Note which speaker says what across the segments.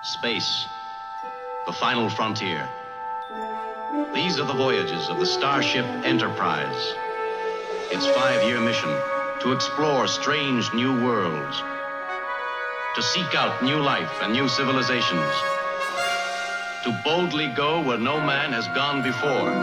Speaker 1: Space, the final frontier. These are the voyages of the Starship Enterprise. Its 5-year mission, to explore strange new worlds, to seek out new life and new civilizations, to boldly go where no man has gone before.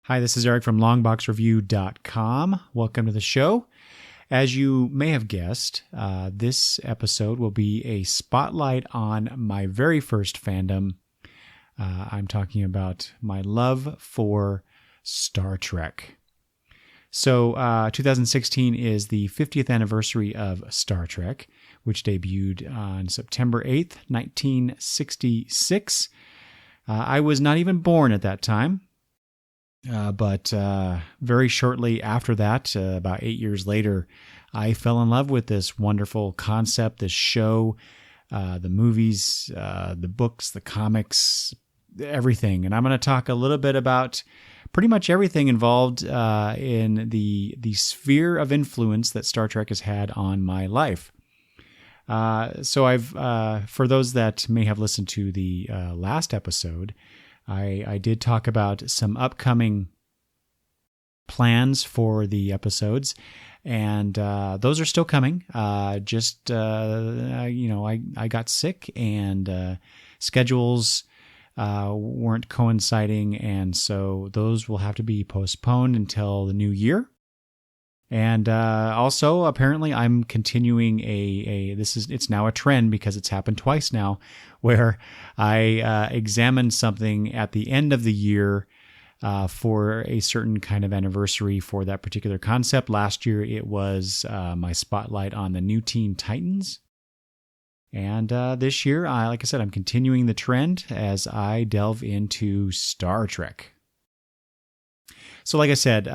Speaker 2: Hi, this is Eric from longboxreview.com. Welcome to the show. As you may have guessed, this episode will be a spotlight on my very first fandom. I'm talking about my love for Star Trek. So 2016 is the 50th anniversary of Star Trek, which debuted on September 8th, 1966. I was not even born at that time. But very shortly after that, about 8 years later, I fell in love with this wonderful concept, this show, the movies, the books, the comics, everything. And I'm going to talk a little bit about pretty much everything involved in the sphere of influence that Star Trek has had on my life. So I've, for those that may have listened to the last episode, I did talk about some upcoming plans for the episodes, and those are still coming. I got sick, and schedules weren't coinciding, and so those will have to be postponed until the new year. And also, apparently, I'm continuing it's now a trend because it's happened twice now, where I examined something at the end of the year for a certain kind of anniversary for that particular concept. Last year, it was my spotlight on the new Teen Titans. And this year, like I said, I'm continuing the trend as I delve into Star Trek. So like I said,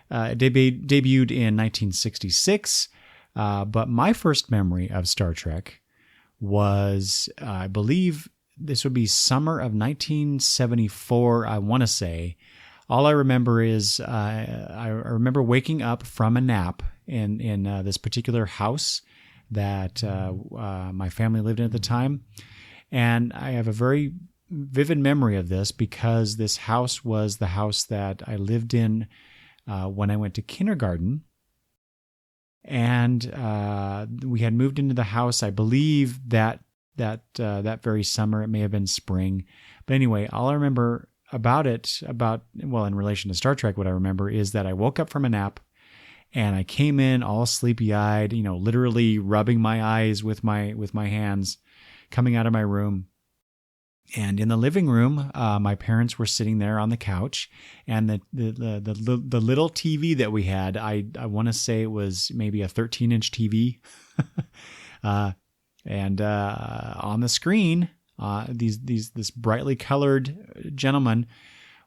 Speaker 2: it debuted in 1966, but my first memory of Star Trek was, I believe this would be summer of 1974, I want to say. All I remember is I remember waking up from a nap in this particular house that my family lived in at the time, and I have a very vivid memory of this because this house was the house that I lived in when I went to kindergarten, and we had moved into the house, I believe that very summer. It may have been spring, but anyway, all I remember in relation to Star Trek, what I remember is that I woke up from a nap, and I came in all sleepy-eyed, literally rubbing my eyes with my hands, coming out of my room. And in the living room, my parents were sitting there on the couch, and the little TV that we had, I want to say it was maybe a 13-inch TV, and on the screen, this brightly colored gentleman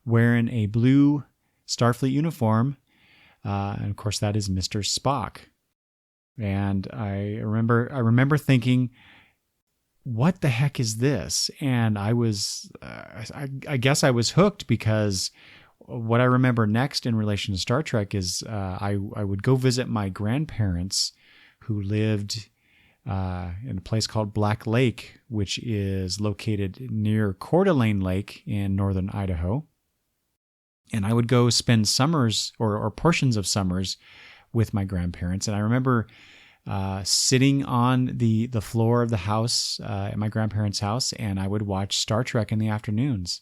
Speaker 2: wearing a blue Starfleet uniform, and of course that is Mr. Spock. And I remember thinking, what the heck is this? And I was, I guess I was hooked, because what I remember next in relation to Star Trek is I would go visit my grandparents who lived in a place called Black Lake, which is located near Coeur d'Alene Lake in northern Idaho. And I would go spend summers or portions of summers with my grandparents. And I remember sitting on the floor of the house at my grandparents' house, and I would watch Star Trek in the afternoons.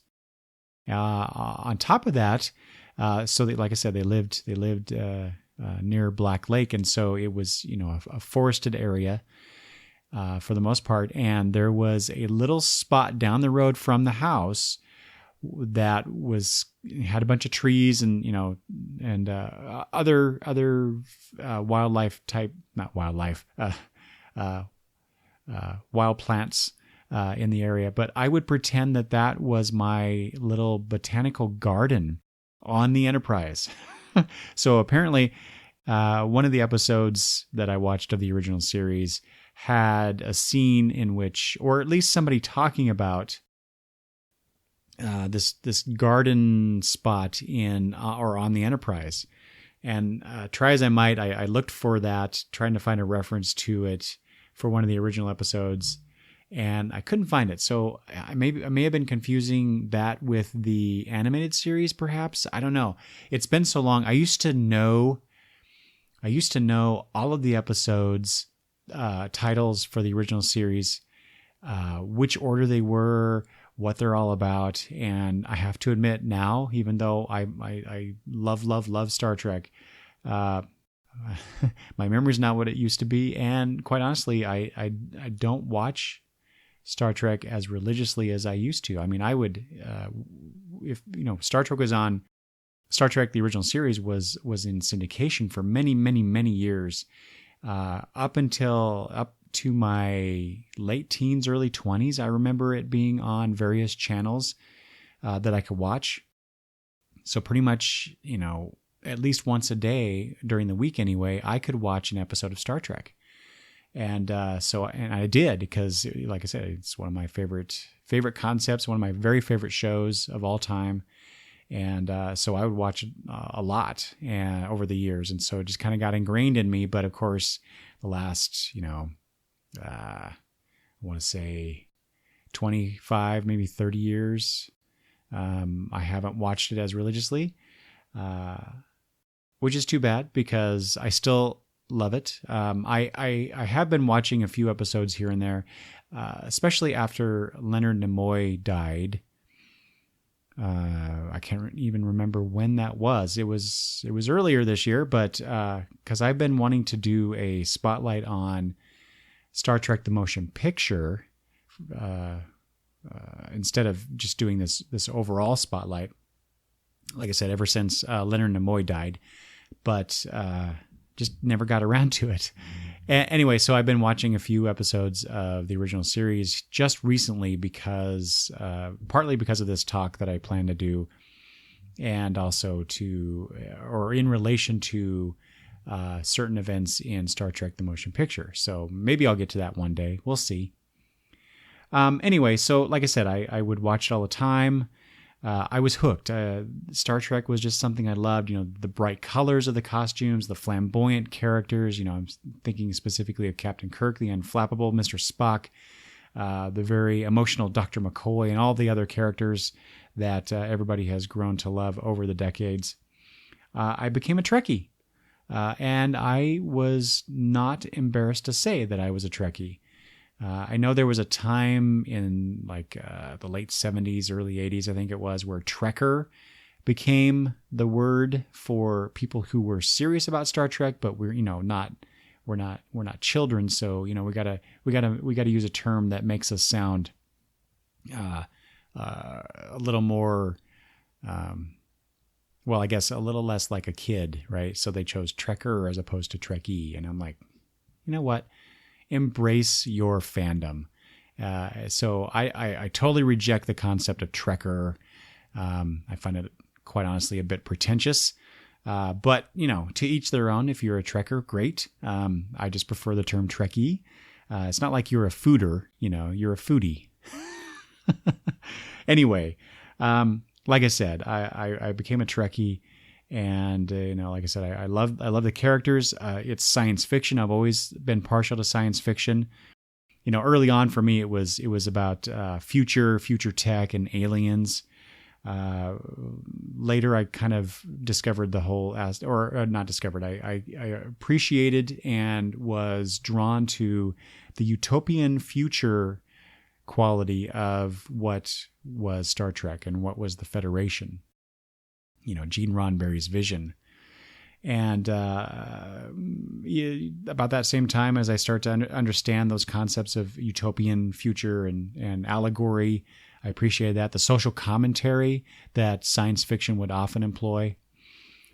Speaker 2: On top of that, like I said, they lived near Black Lake, and so it was a forested area for the most part. And there was a little spot down the road from the house that had a bunch of trees and other wildlife type, not wildlife, wild plants in the area, but I would pretend that that was my little botanical garden on the Enterprise. So apparently, one of the episodes that I watched of the original series had a scene in which, or at least somebody talking about this garden spot in or on the Enterprise. And try as I might, I looked for that, trying to find a reference to it for one of the original episodes, and I couldn't find it. So I may have been confusing that with the animated series, perhaps. I don't know. It's been so long. I used to know all of the episodes, titles for the original series, which order they were, what they're all about. And I have to admit now, even though I love Star Trek, my memory's not what it used to be. And quite honestly, I don't watch Star Trek as religiously as I used to. I mean, I would, if Star Trek was on, Star Trek, the original series was in syndication for many years, up to my late teens, early 20s. I remember it being on various channels that I could watch. So pretty much, at least once a day during the week anyway, I could watch an episode of Star Trek. And and I did, because like I said, it's one of my favorite concepts, one of my very favorite shows of all time. And so I would watch it a lot over the years. And so it just kind of got ingrained in me. But of course, the last, I want to say 25, maybe 30 years, I haven't watched it as religiously, which is too bad, because I still love it. I have been watching a few episodes here and there, especially after Leonard Nimoy died. I can't even remember when that was. It was earlier this year, but because I've been wanting to do a spotlight on Star Trek: The Motion Picture, instead of just doing this overall spotlight. Like I said, ever since Leonard Nimoy died, but just never got around to it. Anyway, so I've been watching a few episodes of the original series just recently, because partly because of this talk that I plan to do, and also in relation to certain events in Star Trek: The Motion Picture. So maybe I'll get to that one day. We'll see. Anyway, so like I said, I would watch it all the time. I was hooked. Star Trek was just something I loved. The bright colors of the costumes, the flamboyant characters. I'm thinking specifically of Captain Kirk, the unflappable Mr. Spock, the very emotional Dr. McCoy, and all the other characters that everybody has grown to love over the decades. I became a Trekkie, and I was not embarrassed to say that I was a Trekkie. I know there was a time in the late 70s, early 80s, I think it was, where Trekker became the word for people who were serious about Star Trek, but we're not children, so we gotta use a term that makes us sound a little more, I guess a little less like a kid, right? So they chose Trekker as opposed to Trekkie, and I'm like, you know what? Embrace your fandom. So I totally reject the concept of Trekker. I find it, quite honestly, a bit pretentious. But, to each their own. If you're a Trekker, great. I just prefer the term Trekkie. It's not like you're a fooder, you're a foodie. Anyway, like I said, I became a Trekkie. And, like I said, I love the characters. It's science fiction. I've always been partial to science fiction. Early on for me, it was about future tech and aliens. Later, I kind of discovered the whole, not discovered, I appreciated and was drawn to the utopian future quality of what was Star Trek and what was the Federation. Gene Roddenberry's vision. And about that same time, as I start to understand those concepts of utopian future and allegory, I appreciated that. The social commentary that science fiction would often employ.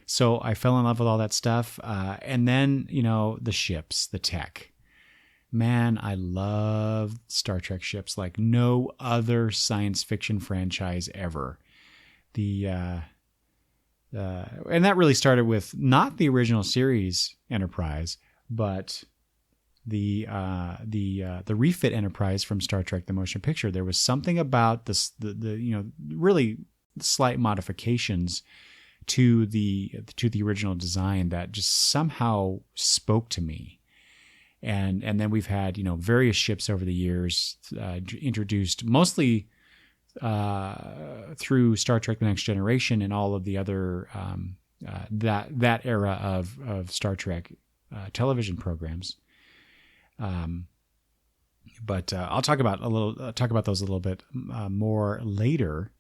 Speaker 2: So I fell in love with all that stuff. And then, the ships, the tech. man, I love Star Trek ships like no other science fiction franchise ever. And that really started with not the original series Enterprise, but the refit Enterprise from Star Trek: The Motion Picture. There was something about the really slight modifications to the original design that just somehow spoke to me. And then we've had various ships over the years introduced, mostly through Star Trek: The Next Generation and all of the other that era of Star Trek television programs. But I'll talk about those a little bit more later.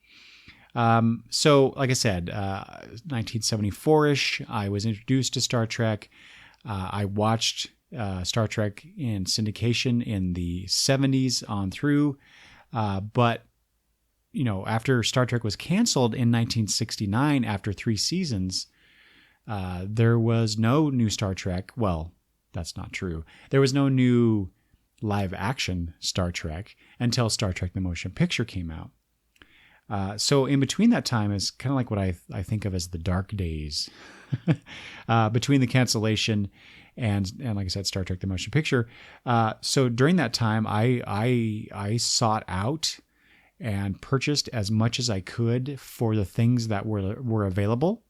Speaker 2: So, like I said, 1974-ish, I was introduced to Star Trek. I watched Star Trek in syndication in the 70s on through. But, after Star Trek was canceled in 1969, after 3 seasons, there was no new Star Trek. Well, that's not true. There was no new live action Star Trek until Star Trek: The Motion Picture came out. So in between that time is kind of like what I think of as the dark days between the cancellation and like I said, Star Trek: The Motion Picture. So during that time, I sought out and purchased as much as I could for the things that were available.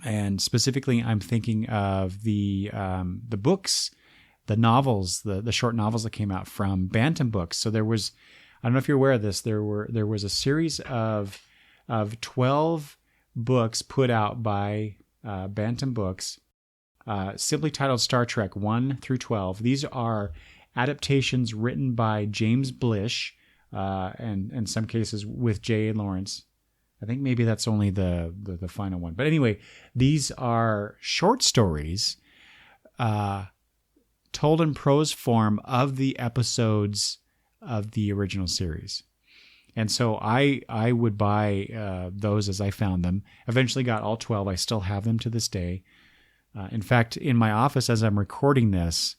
Speaker 2: And specifically, I'm thinking of the books, the novels, the short novels that came out from Bantam Books. So there was, I don't know if you're aware of this, there was a series of 12 books put out by Bantam Books, simply titled Star Trek 1 through 12. These are adaptations written by James Blish, and in some cases with J.A. Lawrence. I think maybe that's only the final one. But anyway, these are short stories told in prose form of the episodes of the original series. And so I would buy those as I found them. Eventually got all 12. I still have them to this day. In fact, in my office as I'm recording this,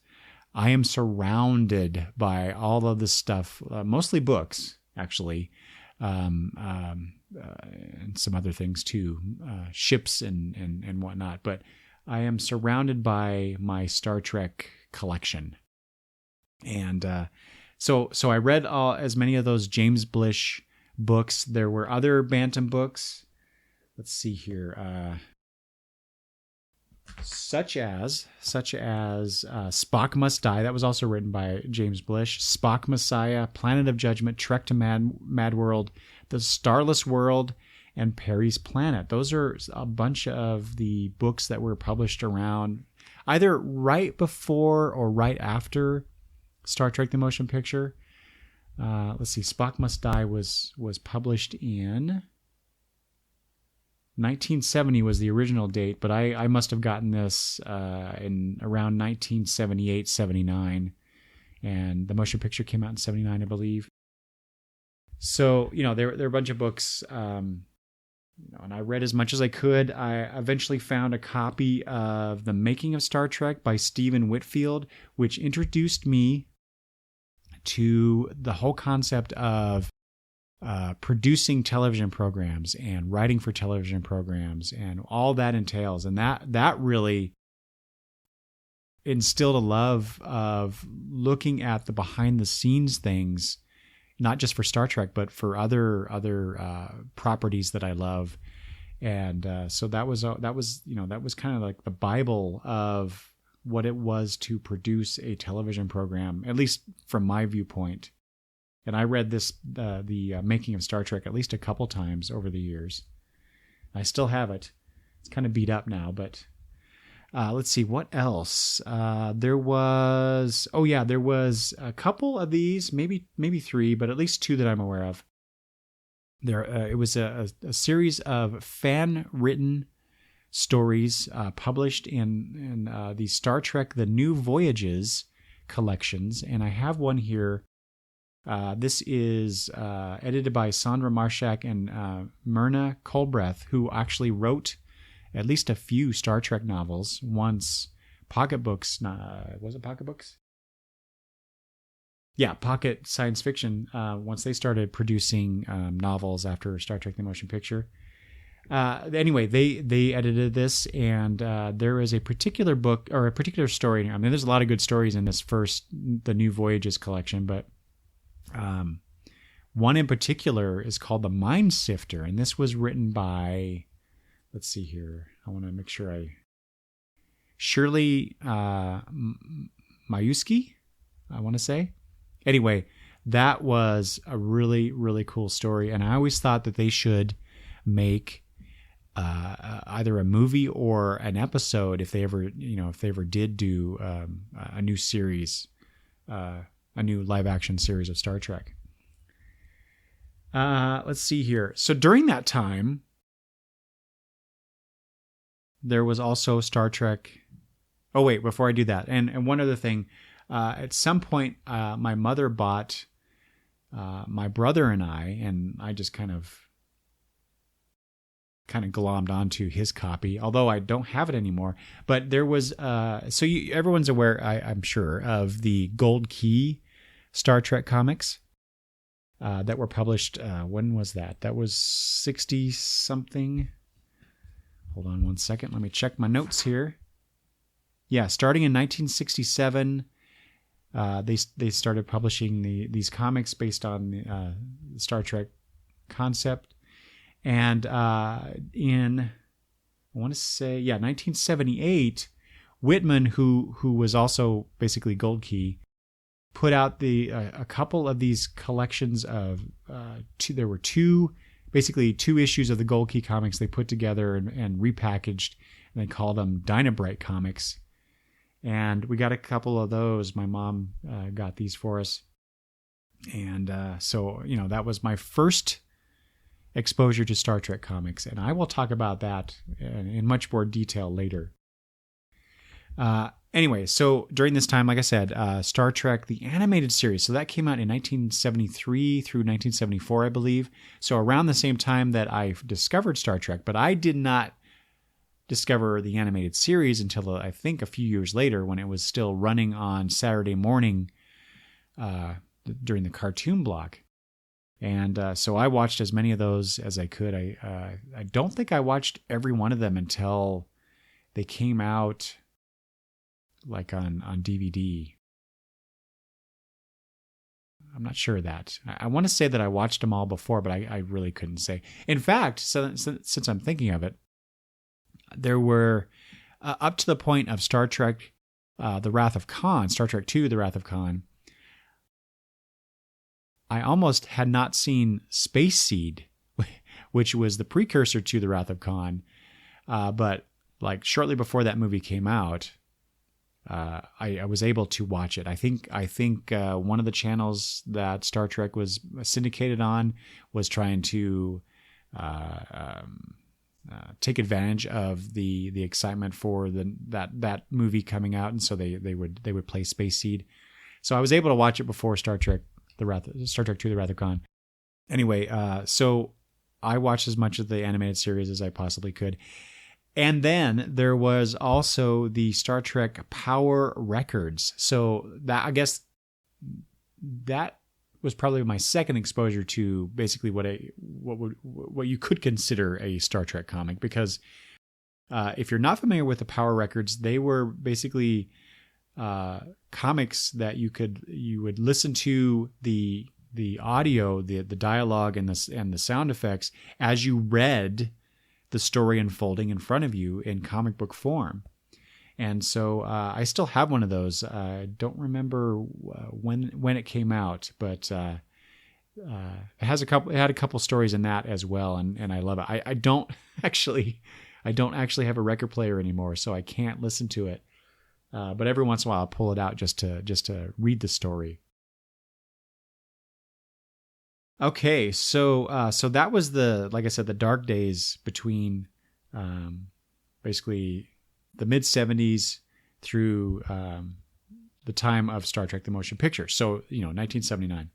Speaker 2: I am surrounded by all of this stuff, mostly books, actually, and some other things too, ships and whatnot. But I am surrounded by my Star Trek collection. And so I read as many of those James Blish books. There were other Bantam books. Let's see here. Such as Spock Must Die. That was also written by James Blish. Spock Messiah, Planet of Judgment, Trek to Mad World, The Starless World, and Perry's Planet. Those are a bunch of the books that were published around either right before or right after Star Trek: The Motion Picture. Let's see. Spock Must Die was published in 1970 was the original date, but I must have gotten this in around 1978, 79, and the motion picture came out in 79, I believe. So, there are a bunch of books, and I read as much as I could. I eventually found a copy of The Making of Star Trek by Stephen Whitfield, which introduced me to the whole concept of producing television programs and writing for television programs and all that entails. And that really instilled a love of looking at the behind the scenes things, not just for Star Trek, but for other properties that I love. And so that was kind of like the Bible of what it was to produce a television program, at least from my viewpoint. And I read this, the Making of Star Trek, at least a couple times over the years. I still have it. It's kind of beat up now, but let's see, what else? There was a couple of these, maybe 3, but at least 2 that I'm aware of. It was a series of fan-written stories published in the Star Trek: The New Voyages collections, and I have one here. This is edited by Sandra Marshak and Myrna Colbreth, who actually wrote at least a few Star Trek novels. Once pocketbooks, was it pocketbooks? yeah, pocket science fiction. Once they started producing novels after Star Trek: The Motion Picture. Anyway, they edited this, and there is a particular book or a particular story. I mean, there's a lot of good stories in this the New Voyages collection, but one in particular is called The Mind Sifter, and this was written by, let's see here, I want to make sure Shirley Mayuski, I want to say. Anyway, that was a really, really cool story, and I always thought that they should make either a movie or an episode if they ever did do a new series, a new live action series of Star Trek. Let's see here. So during that time, there was also Star Trek. Oh wait, before I do that, and one other thing, at some point, my mother bought my brother and I just kind of glommed onto his copy, although I don't have it anymore. But there was, everyone's aware, I'm sure, of the Gold Key Star Trek comics that were published. When was that? That was 60 something. Hold on one second. Let me check my notes here. Yeah, starting in 1967, they started publishing these comics based on the Star Trek concept. And in, I want to say, 1978, Whitman, who was also basically Gold Key, put out a couple of these collections of there were two issues of the Gold Key comics they put together and repackaged, and they called them Dynabrite comics. And we got a couple of those. My mom got these for us. And so, that was my first exposure to Star Trek comics. And I will talk about that in much more detail later. Anyway, so during this time, like I said, Star Trek, the animated series, so that came out in 1973 through 1974, I believe. So around the same time that I discovered Star Trek, but I did not discover the animated series until I think a few years later, when it was still running on Saturday morning during the cartoon block. And so I watched as many of those as I could. I don't think I watched every one of them until they came out like on DVD. I'm not sure of that. I want to say that I watched them all before, but I really couldn't say. In fact, since I'm thinking of it, there were up to the point of Star Trek, The Wrath of Khan, Star Trek II, The Wrath of Khan, I almost had not seen Space Seed, which was the precursor to The Wrath of Khan. But like shortly before that movie came out, I was able to watch it. I think one of the channels that Star Trek was syndicated on was trying to take advantage of the excitement for that movie coming out, and so they would play Space Seed. So I was able to watch it before Star Trek II, The Wrath of Khan. Anyway, so I watched as much of the animated series as I possibly could. And then there was also the Star Trek Power Records. So that, I guess, that was probably my second exposure to basically what you could consider a Star Trek comic. Because if you're not familiar with the Power Records, they were basically comics that you would listen to the audio, the dialogue, and the sound effects as you read the story unfolding in front of you in comic book form. And so I still have one of those. I don't remember when it came out, but it had a couple stories in that as well, and I love it. I don't actually have a record player anymore, so I can't listen to it. But every once in a while I'll pull it out just to read the story. Okay, so that was like I said, the dark days between basically the mid 70s through the time of Star Trek: The Motion Picture. So 1979.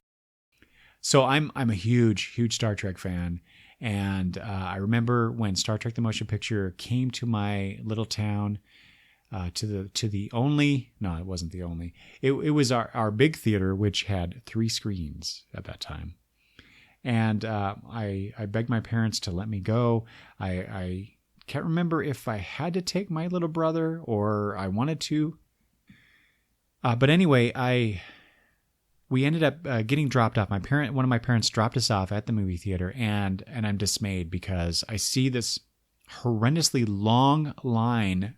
Speaker 2: So I'm a huge Star Trek fan, and I remember when Star Trek: The Motion Picture came to my little town. to the only, no, it wasn't the only. It was our big theater, which had 3 screens at that time. And I begged my parents to let me go. I can't remember if I had to take my little brother or I wanted to. But anyway, we ended up getting dropped off. One of my parents dropped us off at the movie theater, and I'm dismayed because I see this horrendously long line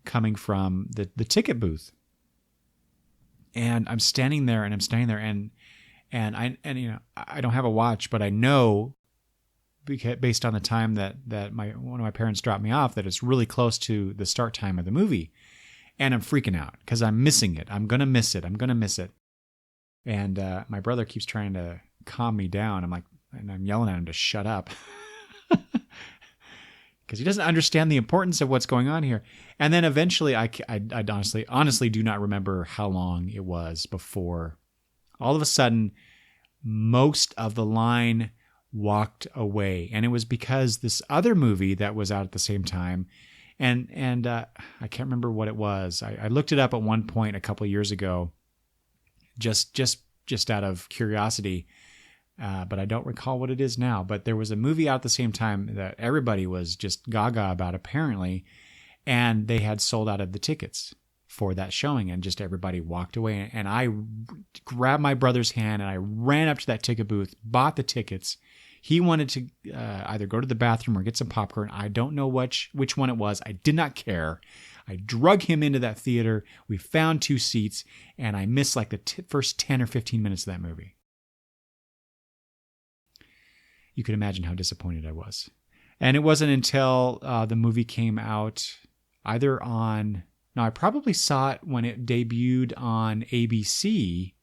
Speaker 2: coming from the ticket booth. And I'm standing there and I don't have a watch, but I know, because based on the time that one of my parents dropped me off, that it's really close to the start time of the movie. And I'm freaking out because I'm missing it. I'm going to miss it. And my brother keeps trying to calm me down. I'm yelling at him to shut up because he doesn't understand the importance of what's going on here. And then eventually I honestly do not remember how long it was before all of a sudden most of the line walked away. And it was because this other movie that was out at the same time, and I can't remember what it was. I looked it up at one point a couple of years ago, just out of curiosity, but I don't recall what it is now. But there was a movie out at the same time that everybody was just gaga about, apparently, and they had sold out of the tickets for that showing, and just everybody walked away. And I grabbed my brother's hand and I ran up to that ticket booth, bought the tickets. He wanted to either go to the bathroom or get some popcorn. I don't know which one it was. I did not care. I drug him into that theater. We found 2 seats, and I missed like the first 10 or 15 minutes of that movie. You can imagine how disappointed I was. And it wasn't until the movie came out I probably saw it when it debuted on ABC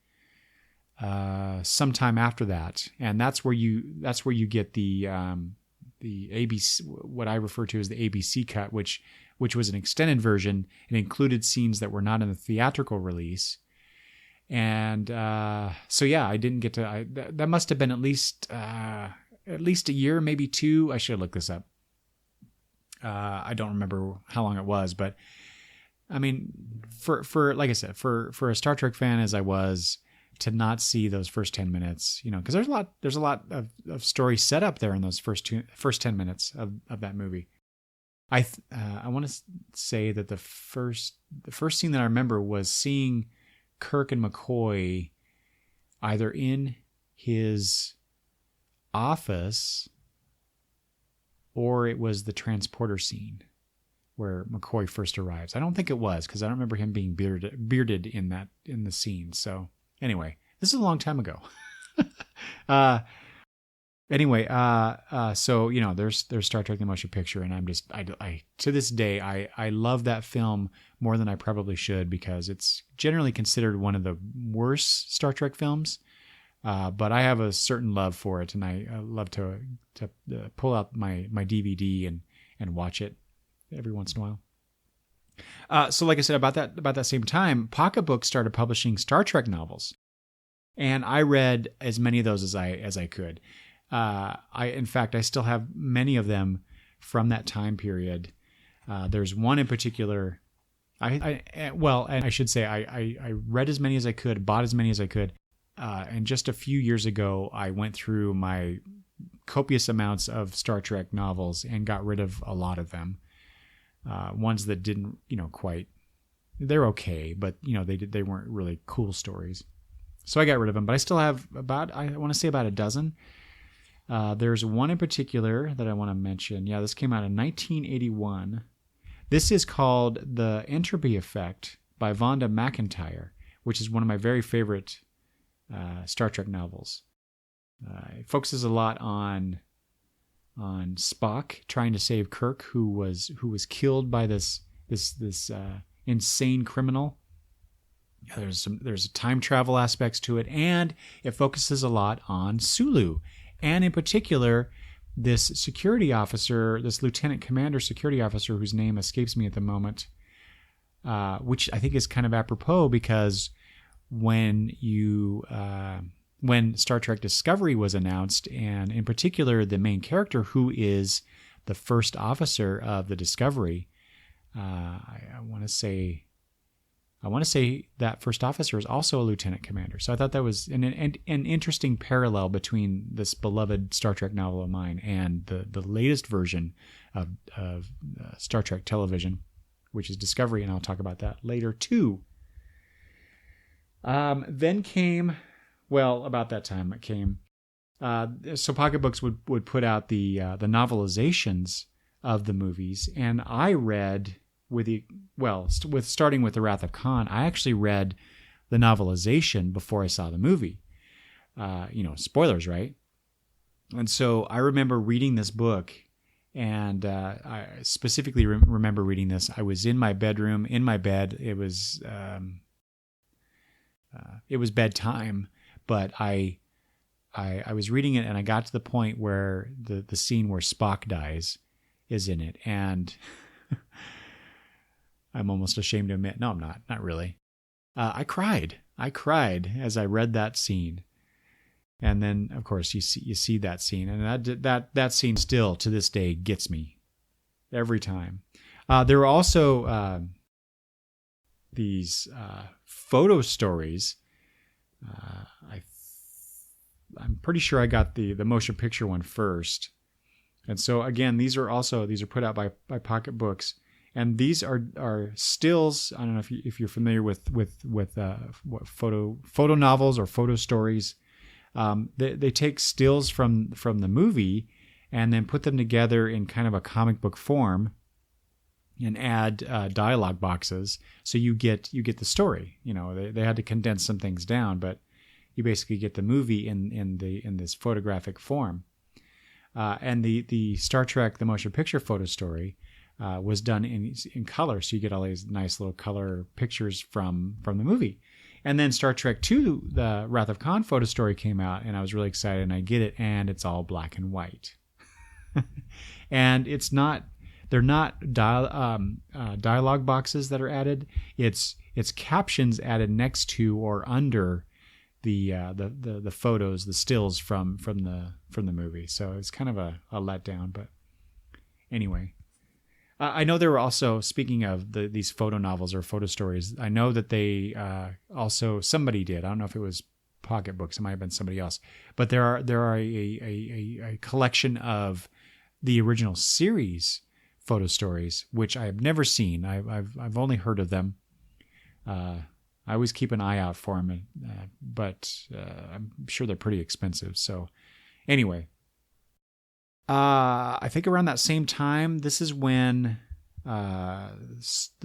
Speaker 2: sometime after that. And that's where you get the ABC, what I refer to as the ABC cut, which was an extended version. It included scenes that were not in the theatrical release. And so yeah, I didn't get to. That must have been at least a year, maybe 2. I should have looked this up. I don't remember how long it was, but I mean, for like I said, for a Star Trek fan as I was, to not see those first 10 minutes, because there's a lot of story set up there in those first 10 minutes of that movie. I want to say that the first scene that I remember was seeing Kirk and McCoy either in his office or it was the transporter scene where McCoy first arrives. I don't think it was, because I don't remember him being bearded in the scene. So anyway, this is a long time ago. So there's Star Trek: The Motion Picture, and I to this day I love that film more than I probably should, because it's generally considered one of the worst Star Trek films. But I have a certain love for it, and I love to pull out my DVD and watch it every once in a while. So like I said, about that same time, Pocketbook started publishing Star Trek novels, and I read as many of those as I could. In fact, I still have many of them from that time period. There's one in particular. I read as many as I could, bought as many as I could. And just a few years ago, I went through my copious amounts of Star Trek novels and got rid of a lot of them. Ones that didn't, quite, they're okay, but they weren't really cool stories. So I got rid of them, but I still have about a dozen. There's one in particular that I want to mention. Yeah, this came out in 1981. This is called The Entropy Effect by Vonda McIntyre, which is one of my very favorite Star Trek novels. It focuses a lot on Spock trying to save Kirk, who was killed by this insane criminal. There's time travel aspects to it, and it focuses a lot on Sulu, and in particular this security officer, this lieutenant commander security officer whose name escapes me at the moment, which I think is kind of apropos, because when Star Trek Discovery was announced, and in particular the main character, who is the first officer of the Discovery, I want to say that first officer is also a lieutenant commander. So I thought that was an interesting parallel between this beloved Star Trek novel of mine and the latest version of Star Trek television, which is Discovery, and I'll talk about that later too. Then came, about that time it came. So Pocket Books would put out the novelizations of the movies, and I read starting with The Wrath of Khan, I actually read the novelization before I saw the movie. Spoilers, right? And so I remember reading this book, and I specifically remember reading this. I was in my bedroom, in my bed. It was bedtime, but I was reading it, and I got to the point where the scene where Spock dies is in it, and I'm almost ashamed to admit, no, I'm not really. I cried as I read that scene, and then of course you see that scene, and that scene still to this day gets me every time. There were also these photo stories. I'm pretty sure I got the motion picture one first. And so again, these are put out by Pocket Books, and these are stills. I don't know if you're familiar with what photo novels or photo stories. They take stills from the movie and then put them together in kind of a comic book form, and add dialogue boxes, so you get the story. They had to condense some things down, but you basically get the movie in this photographic form. And the Star Trek, the motion picture photo story, was done in color. So you get all these nice little color pictures from the movie. And then Star Trek II, the Wrath of Khan photo story came out, and I was really excited, and I get it, and it's all black and white. And they're not dialogue boxes that are added. It's captions added next to or under the photos, the stills from the movie. So it's kind of a letdown, but anyway. I know there were also, speaking of these photo novels or photo stories, I know that they also, somebody did. I don't know if it was Pocket Books, it might have been somebody else, but there are a collection of the original series photo stories, which I have never seen. I've only heard of them. I always keep an eye out for them, but I'm sure they're pretty expensive. So anyway, I think around that same time, this is when the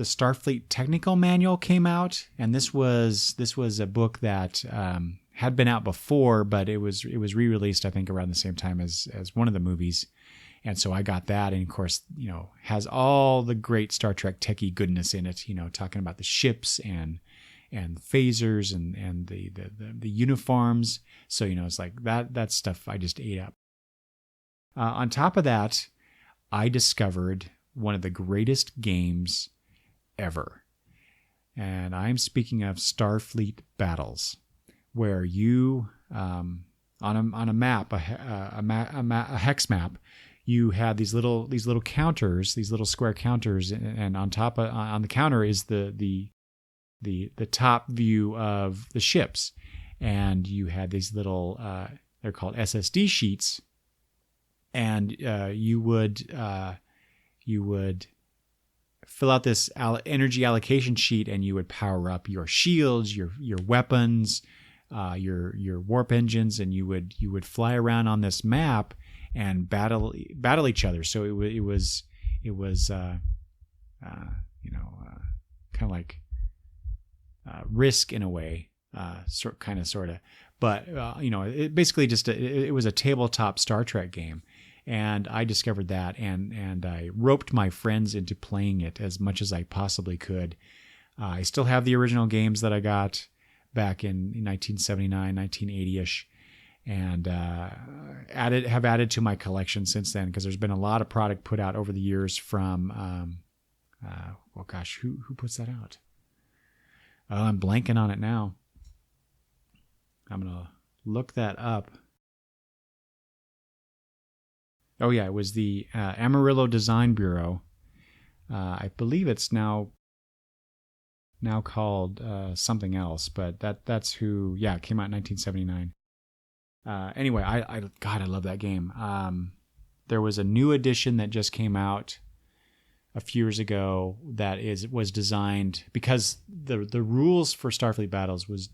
Speaker 2: Starfleet Technical Manual came out, and this was a book that had been out before, but it was re-released, I think, around the same time as one of the movies. And so I got that, and of course, has all the great Star Trek techie goodness in it. Talking about the ships and phasers and the uniforms. So it's like that stuff I just ate up. On top of that, I discovered one of the greatest games ever, and I'm speaking of Starfleet Battles, where you on a map, a hex map. You had these little counters, these little square counters, and on top on the counter is the top view of the ships, and you had these little they're called SSD sheets, and you would fill out this energy allocation sheet, and you would power up your shields, your weapons, your warp engines, and you would fly around on this map and battle each other. So it was kind of like Risk in a way, sort of. But it basically it was a tabletop Star Trek game, and I discovered that, and I roped my friends into playing it as much as I possibly could. I still have the original games that I got back in 1979, 1980-ish. And have added to my collection since then, because there's been a lot of product put out over the years from who puts that out? I'm blanking on it now. I'm gonna look that up. Oh yeah, it was the Amarillo Design Bureau. I believe it's now called something else, but that's who. Yeah, it came out in 1979. Anyway, I love that game. There was a new edition that just came out a few years ago that was designed because the rules for Starfleet Battles was,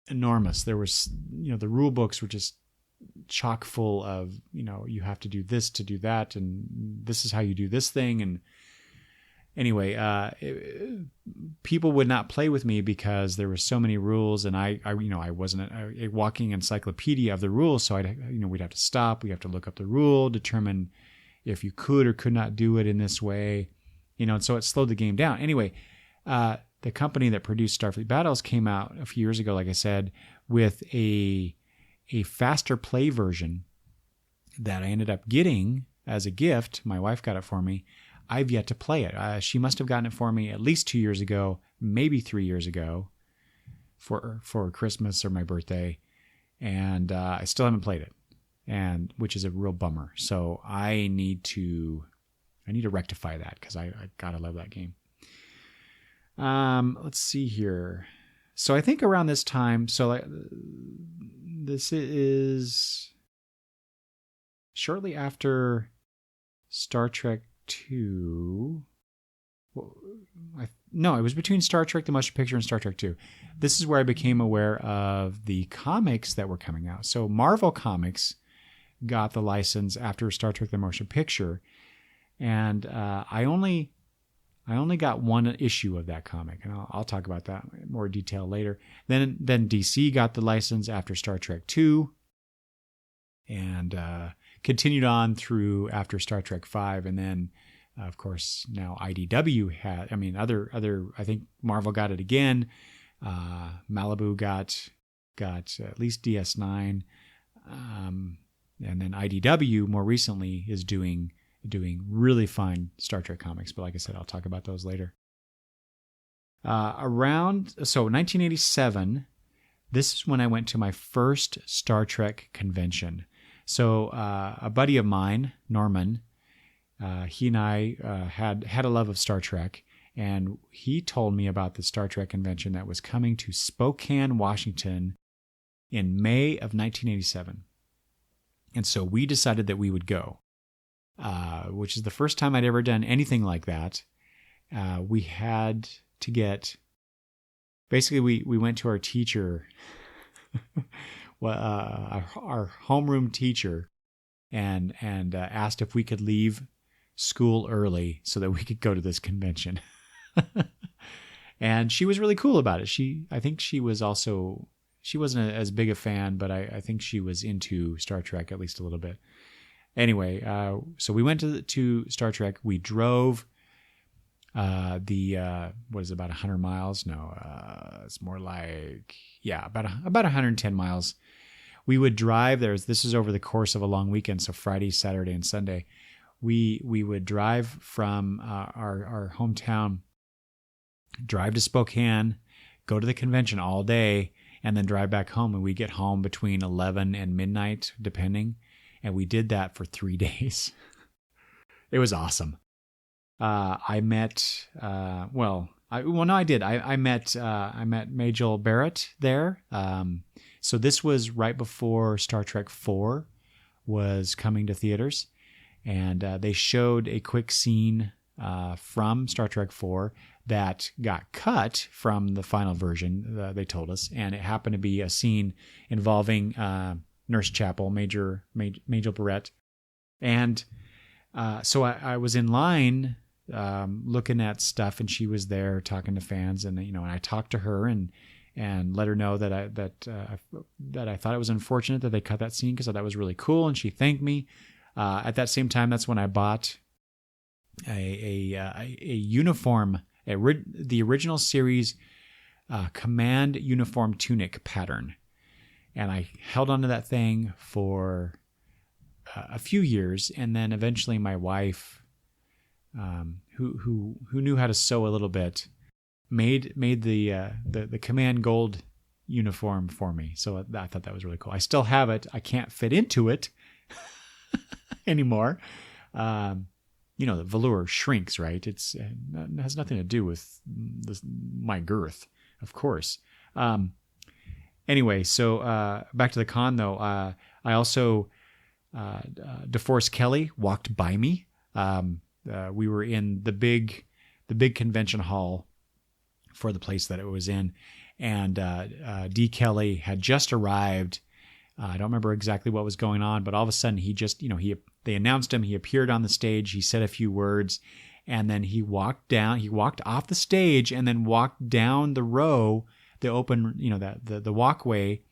Speaker 2: enormous. There was, the rule books were just chock full of, you have to do this to do that, and this is how you do this thing. And anyway, people would not play with me because there were so many rules, and I wasn't a walking encyclopedia of the rules. So we'd have to stop. We have to look up the rule, determine if you could or could not do it in this way, and so it slowed the game down. Anyway, the company that produced Starfleet Battles came out a few years ago, like I said, with a faster play version that I ended up getting as a gift. My wife got it for me. I've yet to play it. She must have gotten it for me at least 2 years ago, maybe 3 years ago, for Christmas or my birthday, and I still haven't played it, and which is a real bummer. So I need to rectify that because I gotta love that game. Let's see here. So I think around this time, this is shortly after Star Trek 2. No, it was between Star Trek the Motion Picture and Star Trek 2. This is where I became aware of the comics that were coming out. So Marvel Comics got the license after Star Trek the Motion Picture, and I only got one issue of that comic, and I'll talk about that in more detail later. Then DC got the license after Star Trek 2, and continued on through after Star Trek 5, and then of course now IDW had. I think Marvel got it again. Malibu got at least DS9, and then IDW more recently is doing really fine Star Trek comics, but like I said, I'll talk about those later. 1987, this is when I went to my first Star Trek convention. So a buddy of mine, Norman, he and I had a love of Star Trek, and he told me about the Star Trek convention that was coming to Spokane, Washington in May of 1987. And so we decided that we would go. Which is the first time I'd ever done anything like that. We had to get, basically we went to our teacher, our homeroom teacher, and asked if we could leave school early so that we could go to this convention. And she was really cool about it. I think she wasn't as big a fan, but I think she was into Star Trek at least a little bit. Anyway, so we went to Star Trek. We drove what is it, about 100 miles? No, it's more like, about 110 miles. We would drive there. This is over the course of a long weekend, so Friday, Saturday, and Sunday. We would drive from our hometown, drive to Spokane, go to the convention all day, and then drive back home. And we get home between 11 and midnight, depending. And we did that for 3 days. It was awesome. I met, I met Majel Barrett there. So this was right before Star Trek 4 was coming to theaters. And they showed a quick scene from Star Trek 4 that got cut from the final version, they told us. And it happened to be a scene involving Nurse Chapel, Majel Barrett. And so I was in line looking at stuff, and she was there talking to fans, and and I talked to her and let her know that I thought it was unfortunate that they cut that scene because I thought it was really cool, and she thanked me. At that same time, that's when I bought a uniform, the original series command uniform tunic pattern. And I held onto that thing for a few years, and then eventually my wife, who knew how to sew a little bit, made the command gold uniform for me. So I thought that was really cool. I still have it. I can't fit into it anymore. the velour shrinks, right? It has nothing to do with my girth, of course. Anyway, so back to the con though. I also DeForest Kelley walked by me. We were in the big convention hall for the place that it was in, and D. Kelly had just arrived. I don't remember exactly what was going on, but all of a sudden he just, they announced him. He appeared on the stage. He said a few words, and then he walked down. He walked off the stage and then walked down the row, the open, the walkway,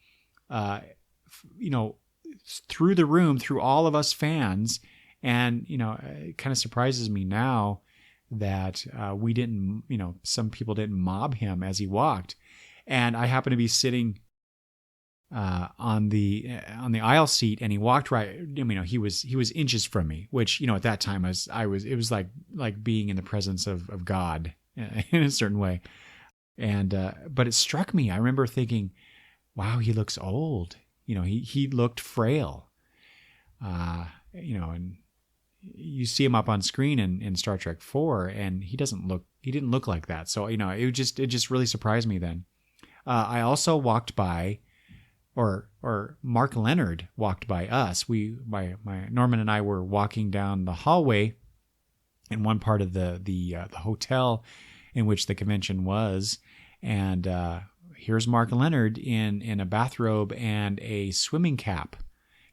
Speaker 2: through the room, through all of us fans. And, it kind of surprises me now that we didn't, some people didn't mob him as he walked. And I happened to be sitting on the aisle seat, and he walked right. He was inches from me, which at that time it was like being in the presence of God in a certain way. And but it struck me. I remember thinking, wow, he looks old. He looked frail. And you see him up on screen in Star Trek 4, and he didn't look like that. So it just really surprised me then. I also walked by. Or Mark Leonard walked by us. Norman and I were walking down the hallway in one part of the hotel in which the convention was, and here's Mark Leonard in a bathrobe and a swimming cap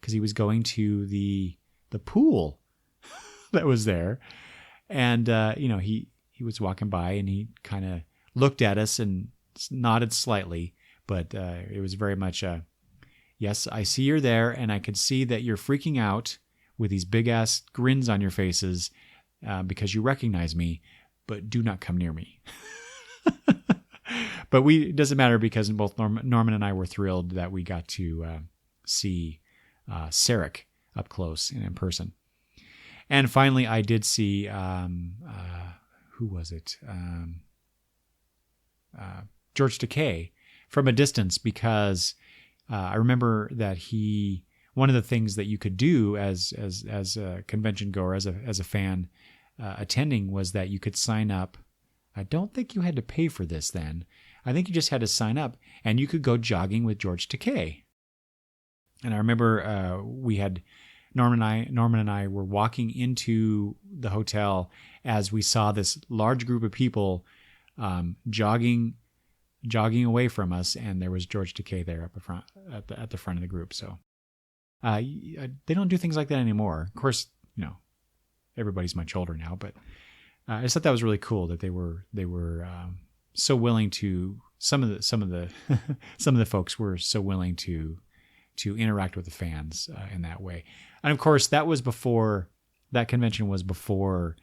Speaker 2: because he was going to the pool that was there, and he was walking by and he kind of looked at us and nodded slightly, but it was very much yes, I see you're there, and I can see that you're freaking out with these big-ass grins on your faces because you recognize me, but do not come near me. But it doesn't matter because both Norman and I were thrilled that we got to see Sarek up close and in person. And finally, I did see, who was it? George Takei from a distance because... I remember that one of the things that you could do as a convention goer, as a fan attending, was that you could sign up. I don't think you had to pay for this then. I think you just had to sign up, and you could go jogging with George Takei. And I remember Norman and I were walking into the hotel as we saw this large group of people jogging away from us, and there was George Takei there up front, at the front of the group. So they don't do things like that anymore. Of course, everybody's much older now, but I just thought that was really cool that they were so willing to. Some of the folks were so willing to interact with the fans in that way. And of course, that convention was before.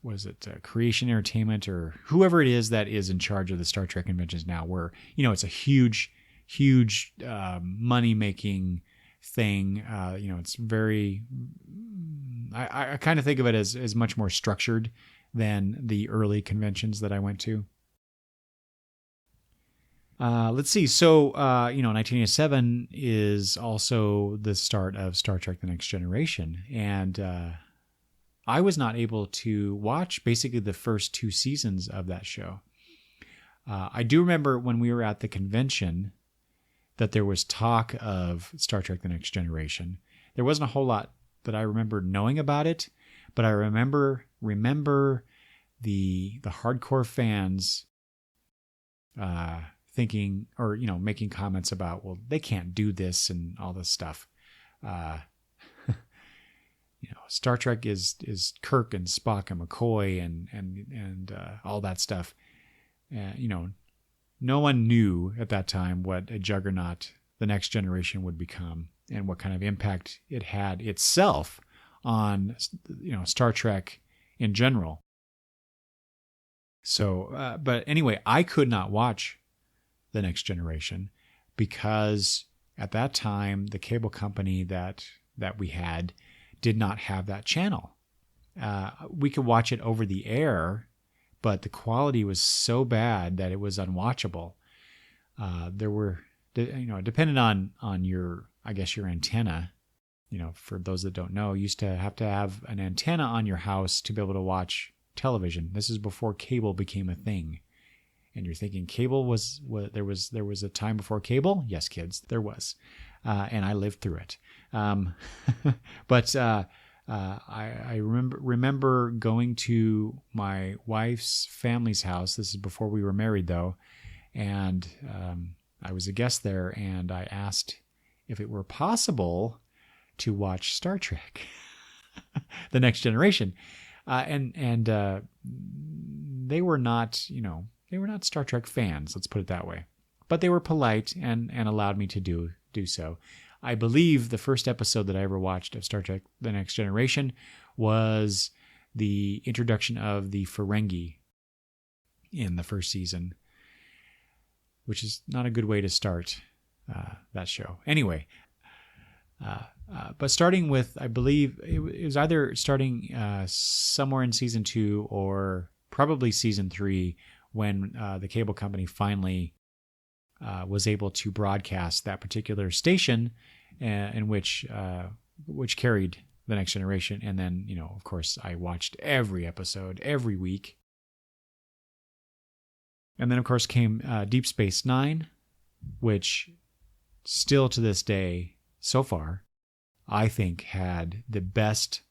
Speaker 2: Was it Creation Entertainment or whoever it is that is in charge of the Star Trek conventions now, where, it's a huge money-making thing. It's very, I kind of think of it as much more structured than the early conventions that I went to. Let's see. So, 1987 is also the start of Star Trek The Next Generation. And, I was not able to watch basically the first 2 seasons of that show. I do remember when we were at the convention that there was talk of Star Trek The Next Generation. There wasn't a whole lot that I remember knowing about it, but I remember the hardcore fans thinking, or making comments about, well, they can't do this and all this stuff. Star Trek is Kirk and Spock and McCoy and all that stuff. No one knew at that time what a juggernaut The Next Generation would become and what kind of impact it had itself on Star Trek in general. So, but anyway, I could not watch The Next Generation because at that time the cable company that we had did not have that channel. We could watch it over the air, but the quality was so bad that it was unwatchable. There were, depending on your, I guess, your antenna, for those that don't know, you used to have an antenna on your house to be able to watch television. This is before cable became a thing. And you're thinking cable there was a time before cable? Yes, kids, there was. And I lived through it. But I remember going to my wife's family's house. This is before we were married, though. And I was a guest there, and I asked if it were possible to watch Star Trek, The Next Generation. And they were not, they were not Star Trek fans, let's put it that way. But they were polite and allowed me to do so. I believe the first episode that I ever watched of Star Trek The Next Generation was the introduction of the Ferengi in the first season, which is not a good way to start that show. Anyway, but starting with, I believe it was either starting somewhere in season 2 or probably season 3 when the cable company finally was able to broadcast that particular station in which carried The Next Generation. And then, of course, I watched every episode every week. And then, of course, came Deep Space Nine, which still to this day, so far, I think had the best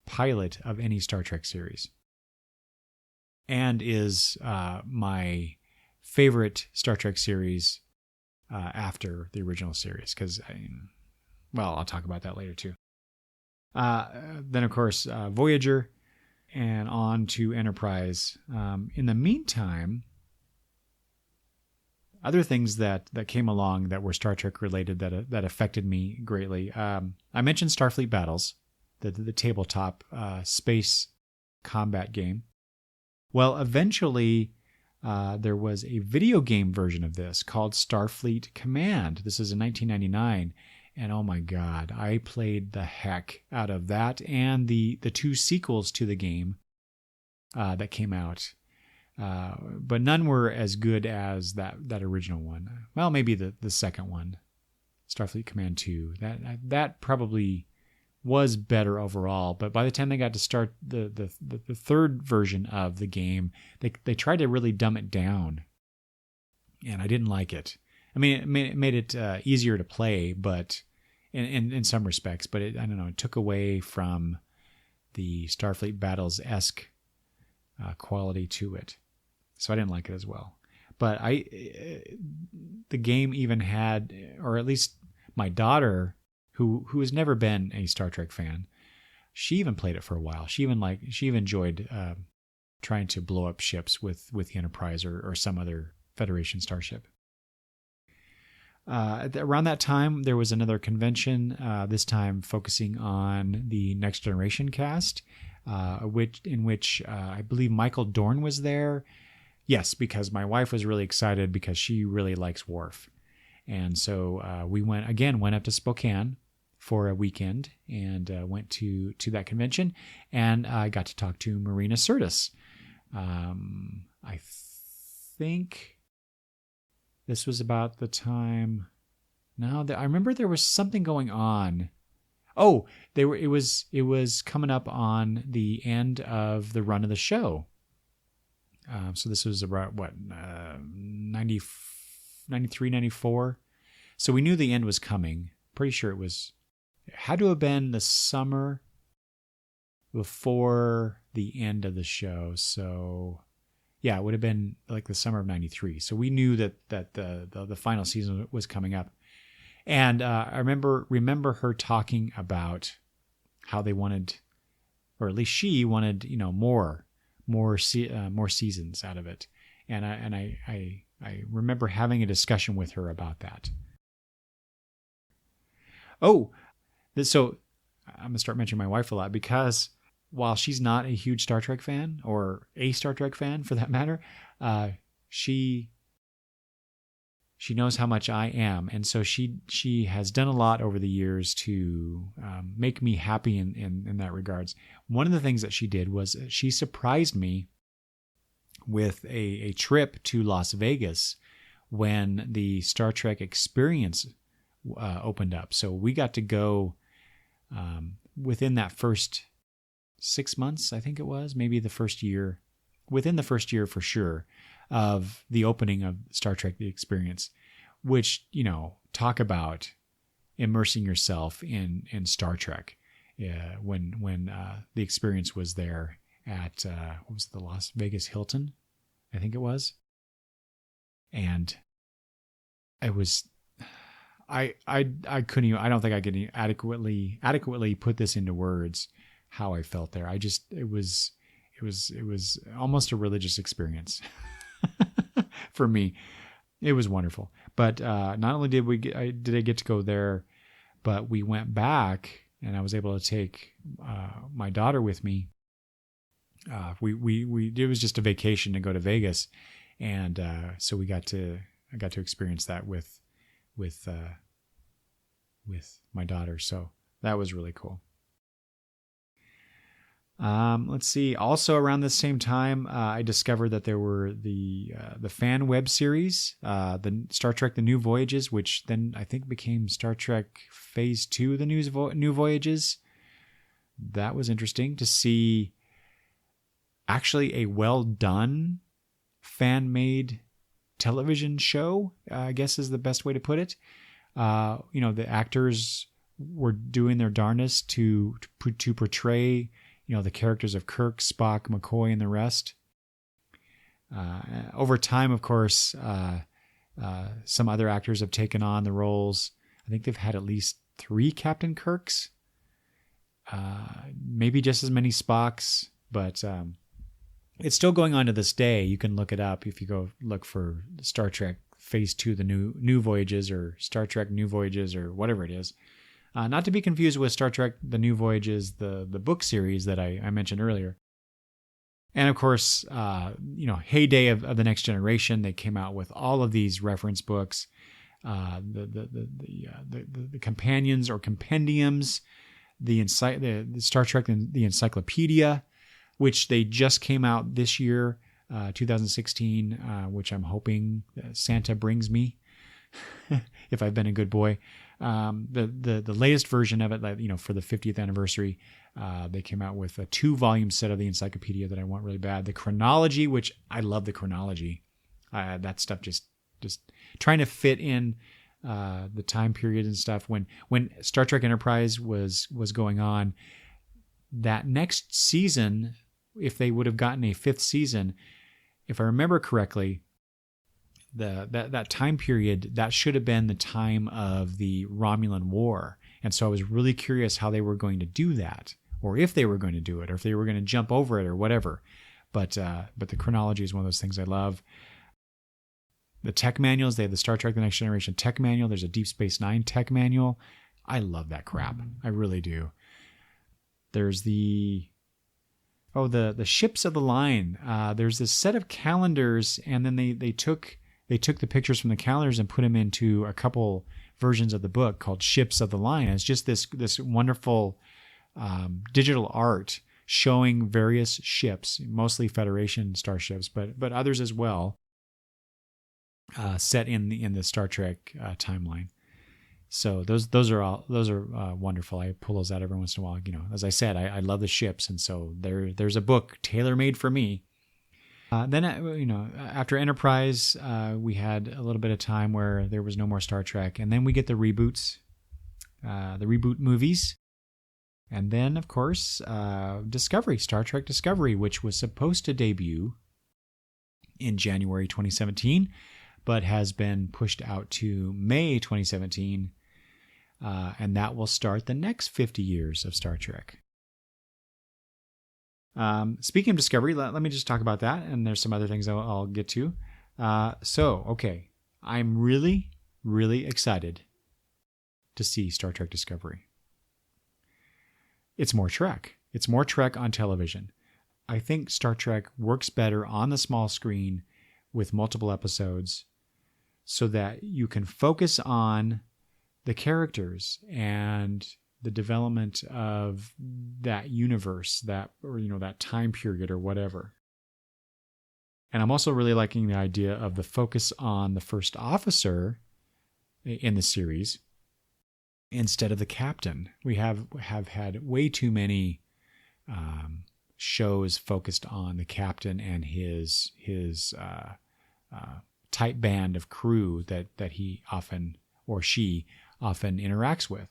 Speaker 2: pilot of any Star Trek series. And is my favorite Star Trek series after the original series. Because, I'll talk about that later too. Then, of course, Voyager, and on to Enterprise. In the meantime, other things that came along that were Star Trek related that affected me greatly. I mentioned Starfleet Battles, the tabletop space combat game. Well, eventually there was a video game version of this called Starfleet Command. This is in 1999. And oh my God, I played the heck out of that and the 2 sequels to the game that came out. But none were as good as that original one. Well, maybe the second one, Starfleet Command 2. That probably was better overall. But by the time they got to start the third version of the game, they tried to really dumb it down, and I didn't like it. I mean, it made it easier to play, but in some respects. But I don't know. It took away from the Starfleet Battles-esque quality to it. So I didn't like it as well. But the game even had, or at least my daughter, who has never been a Star Trek fan, she even played it for a while. She even enjoyed trying to blow up ships with the Enterprise or some other Federation starship. Around that time, there was another convention, this time focusing on the Next Generation cast, in which I believe Michael Dorn was there. Yes, because my wife was really excited because she really likes Worf. And so we went up to Spokane for a weekend and went to that convention. And I got to talk to Marina Sirtis. I think this was about the time. No, I remember there was something going on. Oh, it was coming up on the end of the run of the show. So this was about, 93, 94? So we knew the end was coming. Pretty sure it had to have been the summer before the end of the show. So yeah, it would have been like the summer of 93. So we knew that the final season was coming up. And I remember her talking about how they wanted, or at least she wanted, more seasons out of it, and I remember having a discussion with her about that. So I'm gonna start mentioning my wife a lot because while she's not a huge Star Trek fan, or a Star Trek fan for that matter, she knows how much I am, and so she has done a lot over the years to make me happy in that regards. One of the things that she did was she surprised me with a trip to Las Vegas when the Star Trek Experience opened up. So we got to go within that first 6 months, I think it was, maybe the first year, within the first year for sure, of the opening of Star Trek The Experience, which, talk about immersing yourself in Star Trek. When The Experience was there at, what was it, the Las Vegas Hilton, I think it was. And it was, I couldn't even, I don't think I could adequately put this into words, how I felt there. It was almost a religious experience for me. It was wonderful. But not only did I get to go there, but we went back and I was able to take my daughter with me. It was just a vacation to go to Vegas, and so I got to experience that with my daughter. So that was really cool. Let's see. Also around this same time, I discovered that there were the fan web series, the Star Trek: The New Voyages, which then I think became Star Trek Phase 2: The New Voyages. That was interesting to see. Actually, a well done fan made television show, I guess is the best way to put it. The actors were doing their darndest to portray, the characters of Kirk, Spock, McCoy, and the rest. Over time, of course, some other actors have taken on the roles. I think they've had at least 3 Captain Kirks, maybe just as many Spocks, but it's still going on to this day. You can look it up if you go look for Star Trek Phase 2, the new Voyages, or Star Trek New Voyages, or whatever it is. Not to be confused with Star Trek The New Voyages, the book series that I mentioned earlier. And of course, heyday of the Next Generation, they came out with all of these reference books, the companions or compendiums, the Star Trek and the Encyclopedia, which they just came out this year, 2016, which I'm hoping Santa brings me if I've been a good boy. The latest version of it, for the 50th anniversary, they came out with a 2-volume set of the encyclopedia that I want really bad. The chronology, which I love the chronology. That stuff just trying to fit in the time period and stuff. When Star Trek Enterprise was going on, that next season, if they would have gotten a 5th season, if I remember correctly, that time period, that should have been the time of the Romulan War. And so I was really curious how they were going to do that, or if they were going to do it, or if they were going to jump over it or whatever. But the chronology is one of those things I love. The tech manuals, they have the Star Trek The Next Generation tech manual. There's a Deep Space Nine tech manual. I love that crap. I really do. There's the ships of the line. There's this set of calendars, and then they took the pictures from the calendars and put them into a couple versions of the book called Ships of the Line. It's just this wonderful digital art showing various ships, mostly Federation starships, but others as well, set in the Star Trek timeline. So those are wonderful. I pull those out every once in a while. As I said, I love the ships, and so there's a book tailor made for me. Then after Enterprise, we had a little bit of time where there was no more Star Trek, and then we get the reboots, the reboot movies, and then of course Discovery, Star Trek Discovery, which was supposed to debut in January 2017, but has been pushed out to May 2017. And that will start the next 50 years of Star Trek. Speaking of Discovery, let me just talk about that. And there's some other things I'll get to. Okay. I'm really, really excited to see Star Trek Discovery. It's more Trek. It's more Trek on television. I think Star Trek works better on the small screen with multiple episodes so that you can focus on the characters and the development of that universe, that time period or whatever. And I'm also really liking the idea of the focus on the first officer in the series, instead of the captain. We have had way too many shows focused on the captain and his tight band of crew that he often, or she often, interacts with.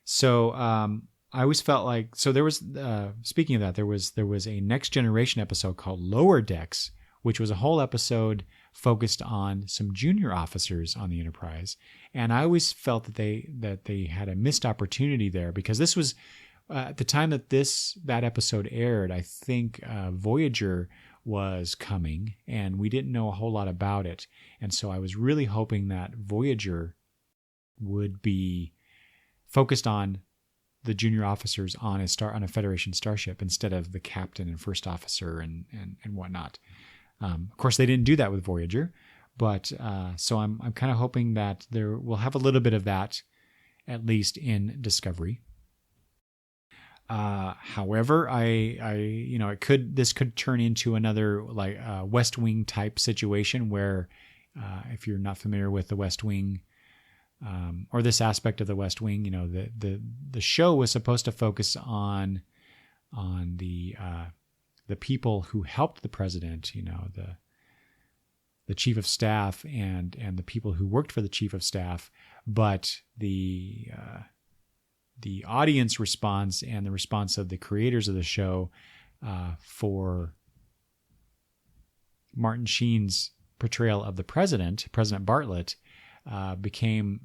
Speaker 2: So I always felt like, so there was, speaking of that, there was a Next Generation episode called Lower Decks, which was a whole episode focused on some junior officers on the Enterprise. And I always felt that they had a missed opportunity there, because this was, at the time that that episode aired, I think Voyager was coming, and we didn't know a whole lot about it. And so I was really hoping that Voyager would be focused on the junior officers on a Federation starship instead of the captain and first officer and whatnot. Of course, they didn't do that with Voyager, but so I'm kind of hoping that we'll have a little bit of that, at least in Discovery. However, this could turn into another like West Wing type situation where, if you're not familiar with the West Wing, or this aspect of the West Wing, the show was supposed to focus on the people who helped the president, the chief of staff and the people who worked for the chief of staff, but the audience response and the response of the creators of the show for Martin Sheen's portrayal of the President Bartlett, became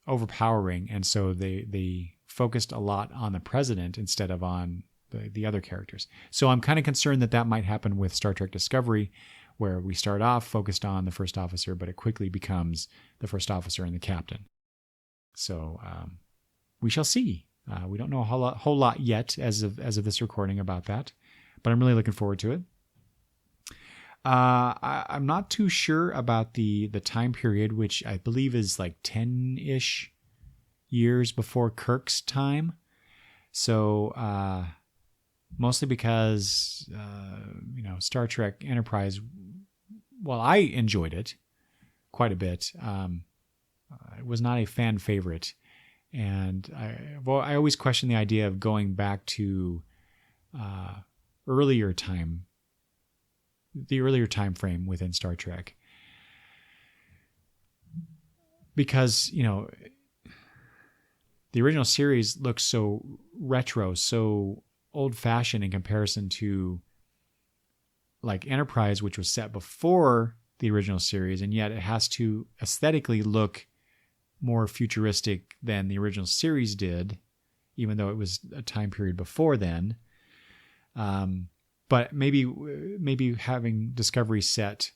Speaker 2: overpowering, and so they focused a lot on the president instead of on the other characters. So I'm kind of concerned that might happen with Star Trek Discovery, where we start off focused on the first officer, but it quickly becomes the first officer and the captain. So we shall see. We don't know a whole lot yet as of this recording about that, but I'm really looking forward to it. I'm not too sure about the time period, which I believe is like 10-ish years before Kirk's time. So mostly because Star Trek Enterprise, well, I enjoyed it quite a bit. It was not a fan favorite, and I always question the idea of going back to earlier time frame within Star Trek, because the original series looks so retro, so old-fashioned in comparison to like Enterprise, which was set before the original series, and yet it has to aesthetically look more futuristic than the original series did, even though it was a time period before then. But maybe having Discovery set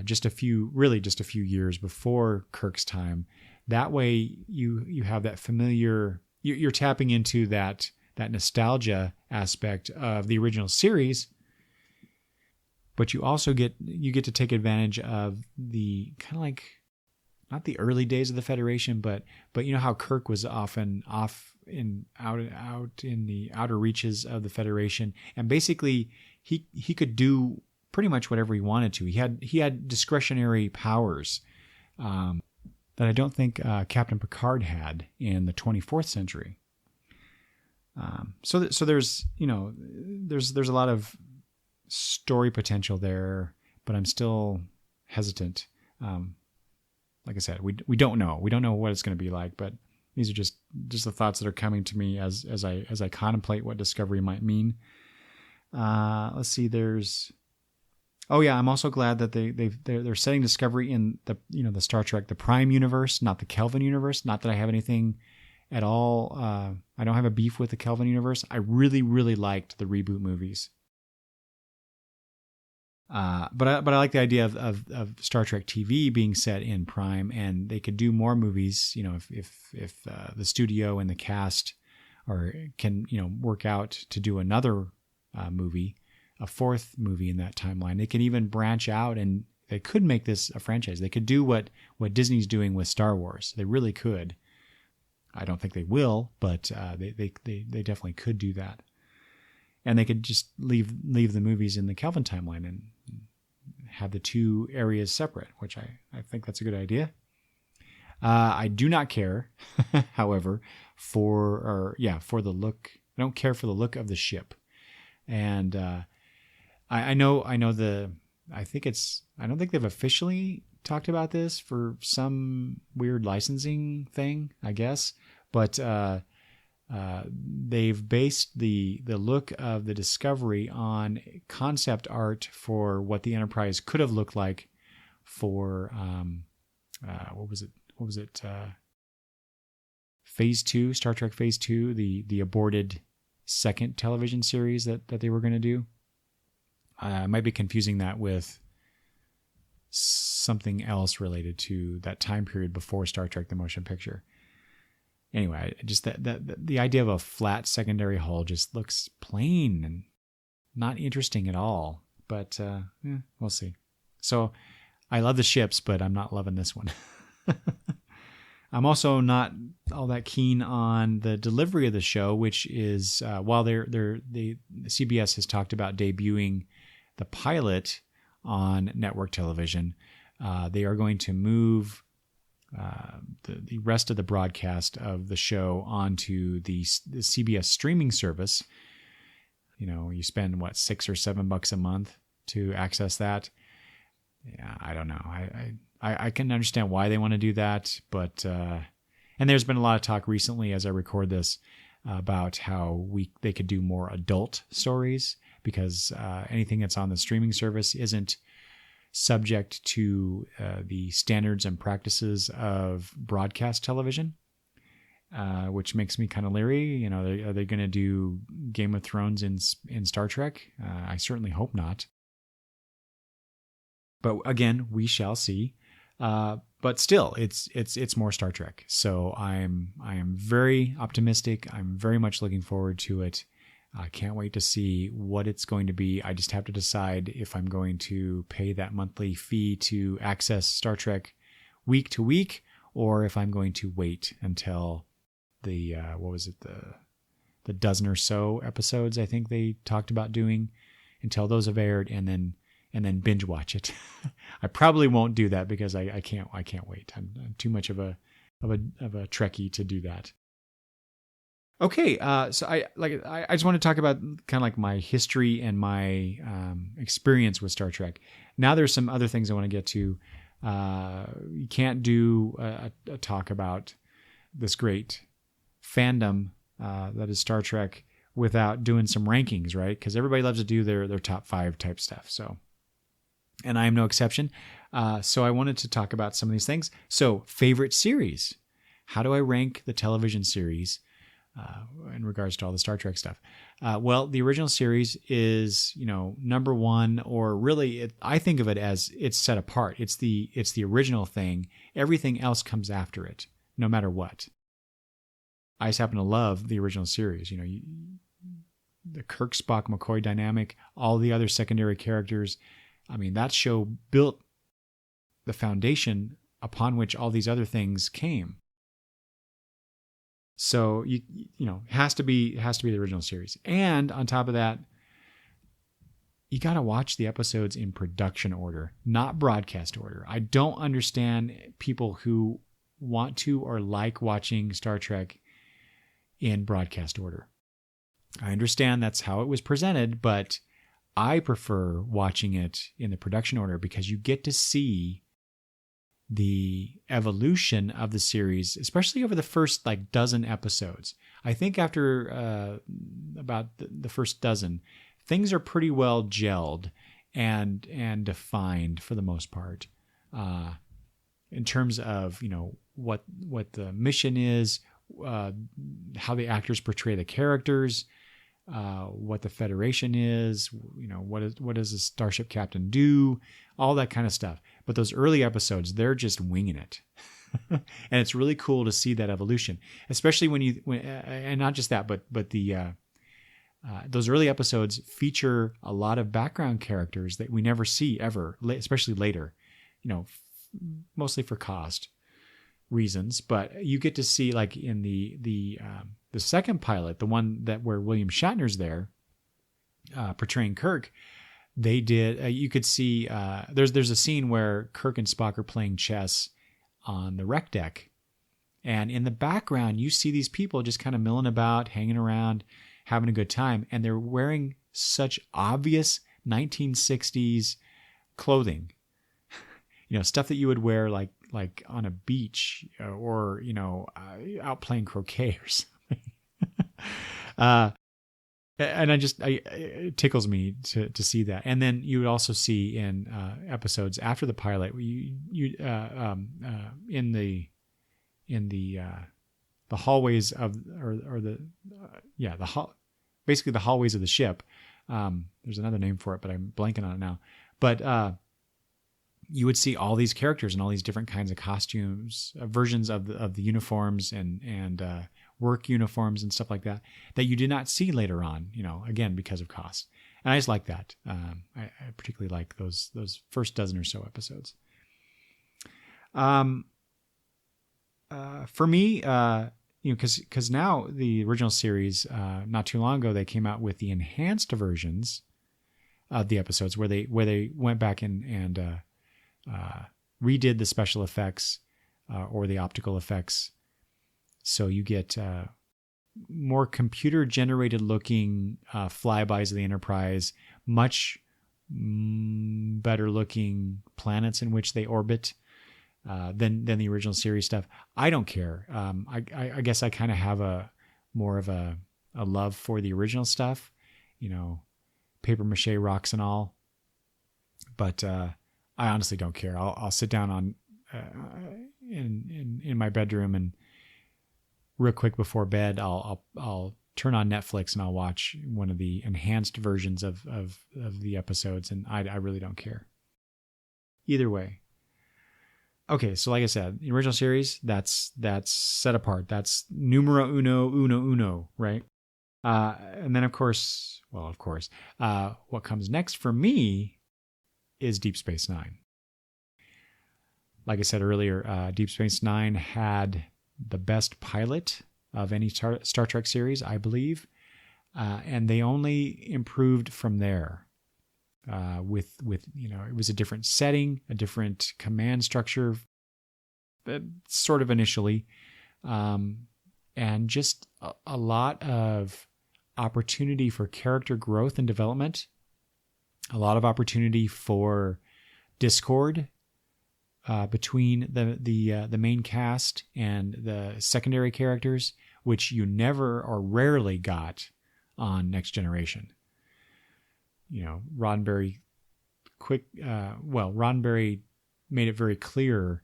Speaker 2: just a few years before Kirk's time, that way you have that familiar. You're tapping into that nostalgia aspect of the original series, but you also get to take advantage of the kind of like, not the early days of the Federation, but how Kirk was often out in the outer reaches of the Federation, and basically he could do pretty much whatever he wanted to. He had discretionary powers that I don't think Captain Picard had in the 24th century. So there's a lot of story potential there, but I'm still hesitant. Like I said, we don't know. We don't know what it's going to be like, but these are just the thoughts that are coming to me as I contemplate what Discovery might mean. Let's see. I'm also glad that they're setting Discovery in the Star Trek, the Prime universe, not the Kelvin universe. Not that I have anything at all. I don't have a beef with the Kelvin universe. I really, really liked the reboot movies. But I like the idea of Star Trek TV being set in Prime, and they could do more movies. If the studio and the cast can work out to do another movie, a fourth movie in that timeline. They can even branch out, and they could make this a franchise. They could do what Disney's doing with Star Wars. They really could. I don't think they will, but they definitely could do that. And they could just leave the movies in the Kelvin timeline and have the two areas separate, which I think that's a good idea. I do not care, however, for the look. I don't care for the look of the ship, and I don't think they've officially talked about this for some weird licensing thing, I guess, but they've based the look of the Discovery on concept art for what the Enterprise could have looked like for what was it? Phase 2, Star Trek Phase 2, the aborted second television series that they were going to do. I might be confusing that with something else related to that time period before Star Trek the Motion Picture. Anyway, just the idea of a flat secondary hull just looks plain and not interesting at all. But we'll see. So I love the ships, but I'm not loving this one. I'm also not all that keen on the delivery of the show, which is while the CBS has talked about debuting the pilot on network television, they are going to move the rest of the broadcast of the show onto the CBS streaming service. You know, you spend $6 or $7 a month to access that. Yeah, I don't know. I can understand why they want to do that, but and there's been a lot of talk recently as I record this about how they could do more adult stories because anything that's on the streaming service isn't subject to the standards and practices of broadcast television, which makes me kind of leery. You know, are they going to do Game of Thrones in Star Trek? I certainly hope not. But again, we shall see. But still, it's more Star Trek. So I am very optimistic. I'm very much looking forward to it. I can't wait to see what it's going to be. I just have to decide if I'm going to pay that monthly fee to access Star Trek week to week, or if I'm going to wait until the the dozen or so episodes I think they talked about doing, until those have aired, and then binge watch it. I probably won't do that because I can't wait. I'm too much of a Trekkie to do that. Okay, so I just want to talk about kind of like my history and my experience with Star Trek. Now there's some other things I want to get to. You can't do a talk about this great fandom that is Star Trek without doing some rankings, right? Because everybody loves to do their top 5 type stuff. So, and I am no exception. So I wanted to talk about some of these things. So, favorite series. How do I rank the television series in regards to all the Star Trek stuff? Well, the original series is, number one, or really, I think of it as it's set apart. It's the original thing. Everything else comes after it, no matter what. I just happen to love the original series. The Kirk, Spock, McCoy dynamic, all the other secondary characters. I mean, that show built the foundation upon which all these other things came. So has to be the original series. And on top of that, you got to watch the episodes in production order, not broadcast order. I don't understand people who want to or like watching Star Trek in broadcast order. I understand that's how it was presented, but I prefer watching it in the production order because you get to see the evolution of the series, especially over the first dozen episodes. I think after about the first dozen, things are pretty well gelled and defined for the most part, in terms of what the mission is, how the actors portray the characters, what the Federation is, what does a starship captain do, all that kind of stuff. But those early episodes, they're just winging it. And it's really cool to see that evolution, especially when and not just that, but those early episodes feature a lot of background characters that we never see ever, especially later, mostly for cost reasons. But you get to see, like in the second pilot, the one where William Shatner's there portraying Kirk, they did. You could see there's a scene where Kirk and Spock are playing chess on the rec deck And in the background, you see these people just kind of milling about, hanging around, having a good time. And they're wearing such obvious 1960s clothing, stuff that you would wear like on a beach or, out playing croquet or something. And it tickles me to see that. And then you would also see in episodes after the pilot, in the hallways of basically the hallways of the ship. There's another name for it, but I'm blanking on it now. But you would see all these characters and all these different kinds of costumes, versions of the uniforms and work uniforms and stuff like that you did not see later on, again, because of cost. And I just like that. I particularly like those first dozen or so episodes. For me, because now the original series, not too long ago, they came out with the enhanced versions of the episodes where they went back and redid the special effects or the optical effects. So you get more computer-generated looking flybys of the Enterprise, much better looking planets in which they orbit than the original series stuff. I don't care. I guess I kind of have more of a love for the original stuff, paper mache rocks and all. But I honestly don't care. I'll sit down in my bedroom and real quick before bed, I'll turn on Netflix and I'll watch one of the enhanced versions of the episodes, and I really don't care. Either way. Okay, so like I said, the original series, that's set apart. That's numero uno, right? And then of course, what comes next for me is Deep Space Nine. Like I said earlier, Deep Space Nine had the best pilot of any Star Trek series, I believe, and they only improved from there. With it was a different setting, a different command structure, sort of initially, and just a lot of opportunity for character growth and development, a lot of opportunity for discord between the main cast and the secondary characters, which you never or rarely got on Next Generation. Roddenberry Roddenberry made it very clear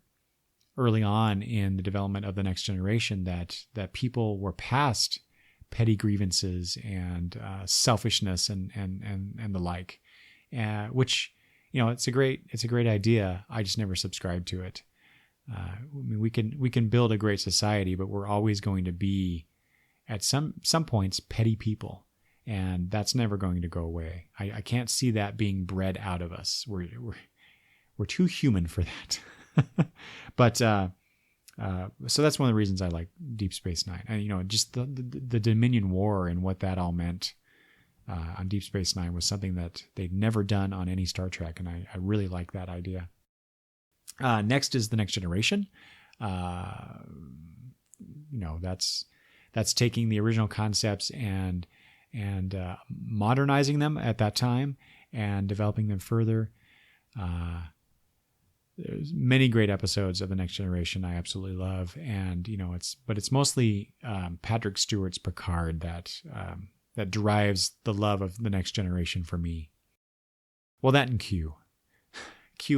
Speaker 2: early on in the development of the Next Generation that people were past petty grievances and selfishness and the like, which it's a great idea. I just never subscribed to it. We can build a great society, but we're always going to be at some points petty people. And that's never going to go away. I can't see that being bred out of us. We're too human for that. But so that's one of the reasons I like Deep Space Nine. And just the Dominion War and what that all meant on Deep Space Nine was something that they'd never done on any Star Trek, and I really like that idea. Next is the Next Generation. That's taking the original concepts and modernizing them at that time and developing them further. There's many great episodes of the Next Generation I absolutely love, and it's mostly Patrick Stewart's Picard that drives the love of the Next Generation for me. Well, that and Q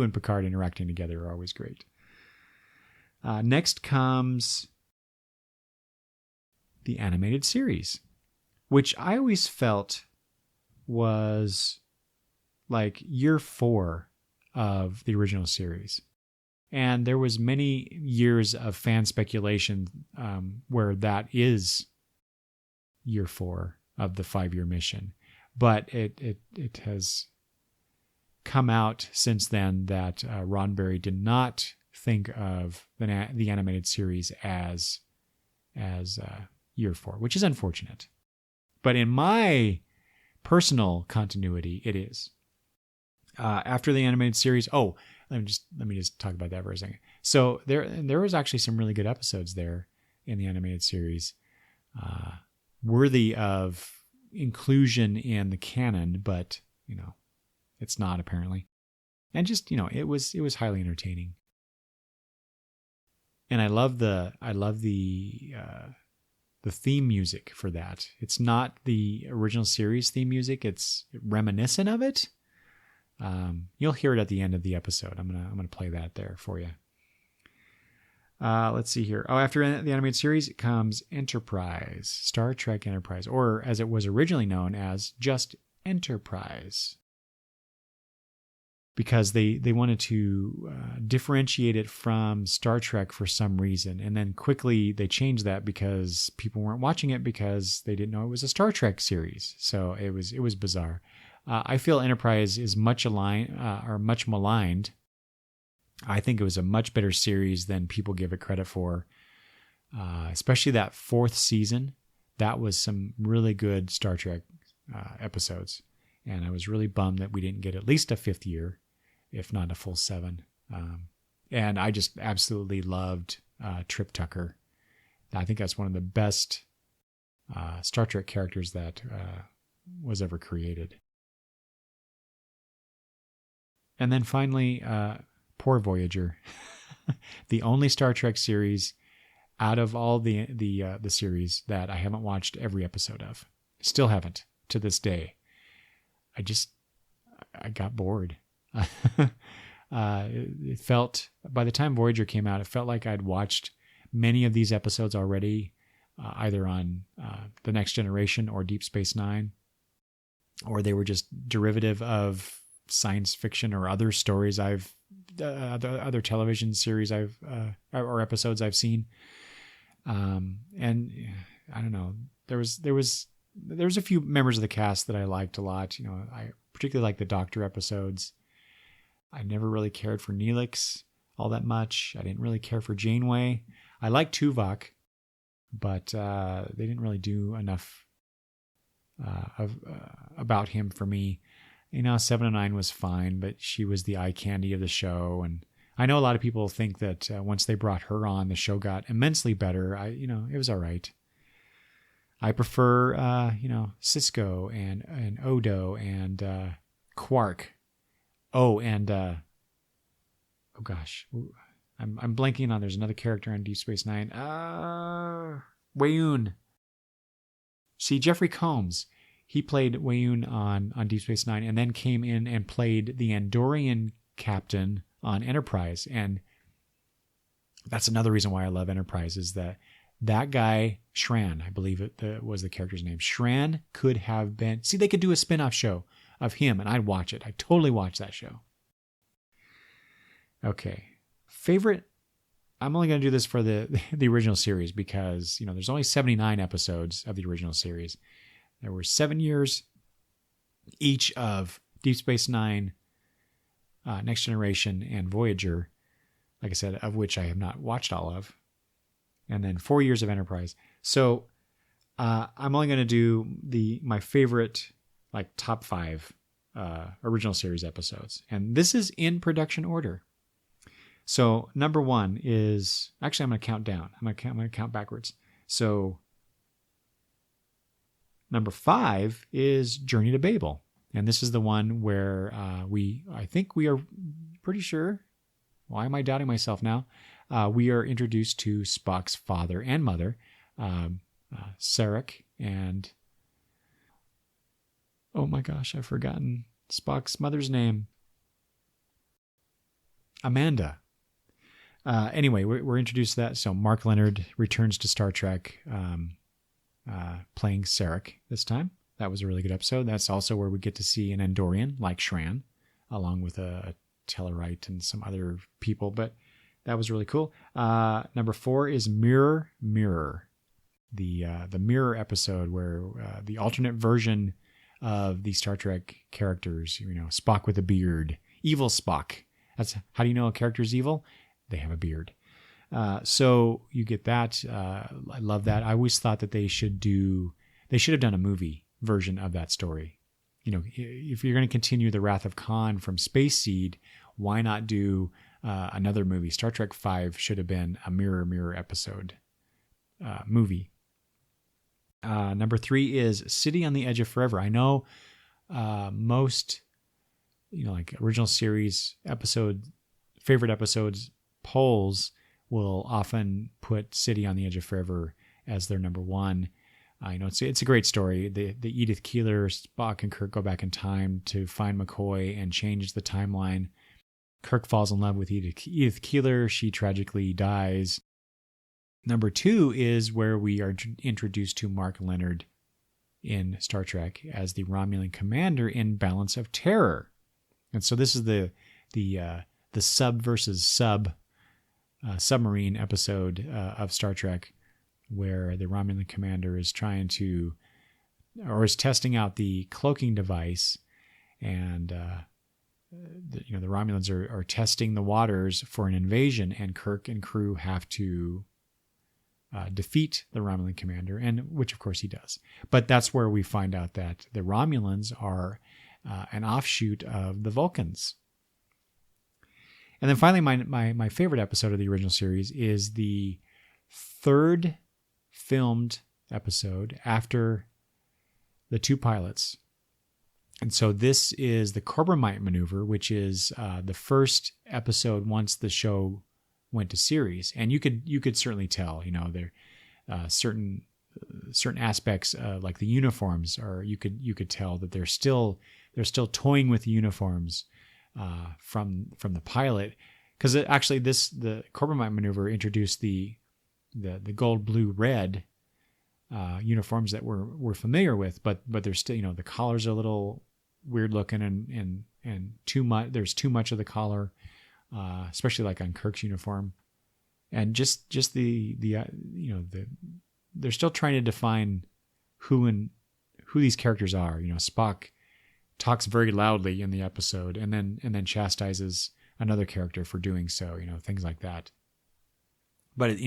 Speaker 2: and Picard interacting together are always great. Next comes the animated series, which I always felt was like year 4 of the original series. And there was many years of fan speculation where that is year 4 of the 5-year mission. But it has come out since then that Roddenberry did not think of the animated series as year 4, which is unfortunate. But in my personal continuity, it is. After the animated series, let me just talk about that for a second. So there was actually some really good episodes there. in the animated series, worthy of inclusion in the canon, but it's not apparently. And just it was highly entertaining. And I love the theme music for that. It's not the original series theme music. It's reminiscent of it. You'll hear it at the end of the episode. I'm gonna play that there for you. Let's see here. Oh, after the animated series comes Enterprise, Star Trek Enterprise, or as it was originally known as just Enterprise, because they wanted to differentiate it from Star Trek for some reason. And then quickly they changed that because people weren't watching it because they didn't know it was a Star Trek series. So it was bizarre. I feel Enterprise is much maligned. I think it was a much better series than people give it credit for, especially that 4th season. That was some really good Star Trek episodes. And I was really bummed that we didn't get at least a 5th year, if not a full 7. And I just absolutely loved Trip Tucker. I think that's one of the best Star Trek characters that was ever created. And then finally, poor Voyager, the only Star Trek series out of all the series that I haven't watched every episode of. Still haven't to this day. I got bored. It felt, by the time Voyager came out, it felt like I'd watched many of these episodes already, either on The Next Generation or Deep Space Nine, or they were just derivative of science fiction or other stories other television series or episodes I've seen. And I don't know, there was a few members of the cast that I liked a lot. I particularly like the Doctor episodes. I never really cared for Neelix all that much. I didn't really care for Janeway. I liked Tuvok, but they didn't really do enough about him for me. 709 was fine, but she was the eye candy of the show. And I know a lot of people think that once they brought her on, the show got immensely better. It was all right. I prefer, Cisco and Odo and Quark. Oh, and oh gosh, I'm blanking on. There's another character on Deep Space Nine. Weyoun. See, Jeffrey Combs. He played Weyoun on Deep Space Nine, and then came in and played the Andorian captain on Enterprise. And that's another reason why I love Enterprise, is that guy, Shran, I believe it was the character's name. Shran could have been... See, they could do a spin-off show of him, and I'd watch it. I'd totally watch that show. Okay. Favorite... I'm only going to do this for the original series because, there's only 79 episodes of the original series. There were 7 years each of Deep Space Nine, Next Generation, and Voyager, like I said, of which I have not watched all of. And then 4 years of Enterprise. So I'm only going to do my favorite, top 5 original series episodes. And this is in production order. So number 1 is... Actually, I'm going to count down. I'm going to count backwards. So... Number 5 is Journey to Babel. And this is the one where I think we are pretty sure, why am I doubting myself now? We are introduced to Spock's father and mother, Sarek, and oh my gosh, I've forgotten Spock's mother's name. Amanda. Anyway, we're introduced to that. So Mark Leonard returns to Star Trek, playing Sarek this time. That was a really good episode. That's also where we get to see an Andorian like Shran, along with a Tellarite and some other people. But that was really cool. Number 4 is Mirror, Mirror, the Mirror episode where the alternate version of the Star Trek characters. Spock with a beard, evil Spock. That's how do you know a character's evil? They have a beard. So you get that. I love that. I always thought that they should have done a movie version of that story. If you're going to continue the Wrath of Khan from Space Seed, why not do another movie? Star Trek V should have been a Mirror, Mirror episode movie. Number 3 is City on the Edge of Forever. I know most, like original series favorite episodes polls will often put City on the Edge of Forever as their number 1. It's a great story. The Edith Keeler, Spock and Kirk go back in time to find McCoy and change the timeline. Kirk falls in love with Edith Keeler. She tragically dies. Number 2 is where we are introduced to Mark Leonard in Star Trek as the Romulan commander in Balance of Terror. And so this is the sub versus submarine episode of Star Trek, where the Romulan commander is is testing out the cloaking device, and the Romulans are testing the waters for an invasion, and Kirk and crew have to defeat the Romulan commander, and which of course he does. But that's where we find out that the Romulans are an offshoot of the Vulcans. And then finally, my favorite episode of the original series is the 3rd filmed episode after the 2 pilots. And so this is the Corbomite maneuver, which is the first episode once the show went to series. And you could certainly tell, there certain aspects like the uniforms, or you could tell that they're still toying with the uniforms from the pilot, because actually the Corbomite maneuver introduced the gold, blue, red uniforms that we're familiar with, but there's still, the collars are a little weird looking, and too much. There's too much of the collar, especially like on Kirk's uniform, and just they're still trying to define who these characters are. Spock talks very loudly in the episode, and then chastises another character for doing so. Things like that. But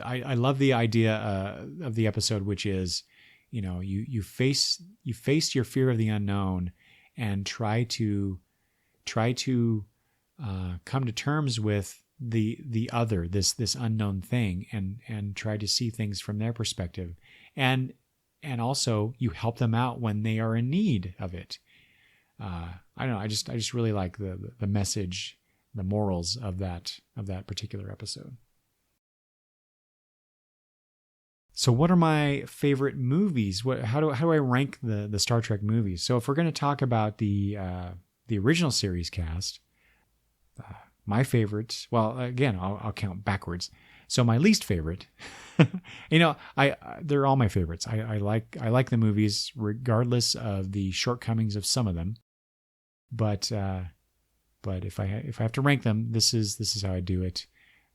Speaker 2: I love the idea of the episode, which is, you face your fear of the unknown and try to come to terms with the other, this unknown thing, and try to see things from their perspective, and also you help them out when they are in need of it. I don't know. I just really like the message, the morals of that particular episode. So what are my favorite movies? How do I rank the Star Trek movies? So if we're going to talk about the original series cast, my favorites. Well, again, I'll count backwards. So my least favorite, they're all my favorites. I like the movies regardless of the shortcomings of some of them. But if I have to rank them, this is how I do it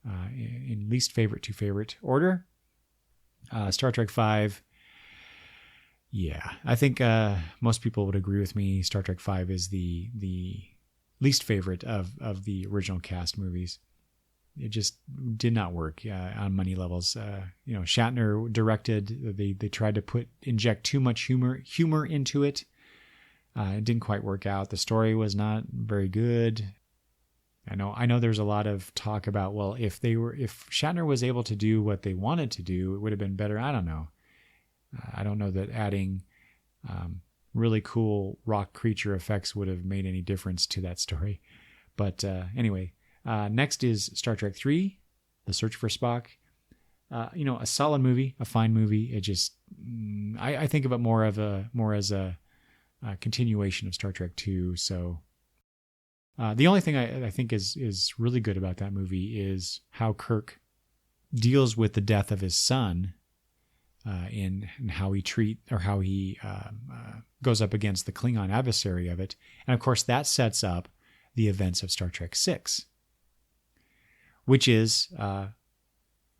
Speaker 2: in least favorite to favorite order. Star Trek V. Yeah, I think most people would agree with me. Star Trek V is the least favorite of the original cast movies. It just did not work on many levels. Shatner directed. They tried to inject too much humor into it. It didn't quite work out. The story was not very good. I know there's a lot of talk about, well, if Shatner was able to do what they wanted to do, it would have been better. I don't know. I don't know that adding really cool rock creature effects would have made any difference to that story. But anyway, next is Star Trek III, The Search for Spock. A solid movie, a fine movie. It just, I think of it more as a continuation of Star Trek II. So the only thing I think is really good about that movie is how Kirk deals with the death of his son, in how he goes up against the Klingon adversary of it, and of course that sets up the events of Star Trek VI, which is the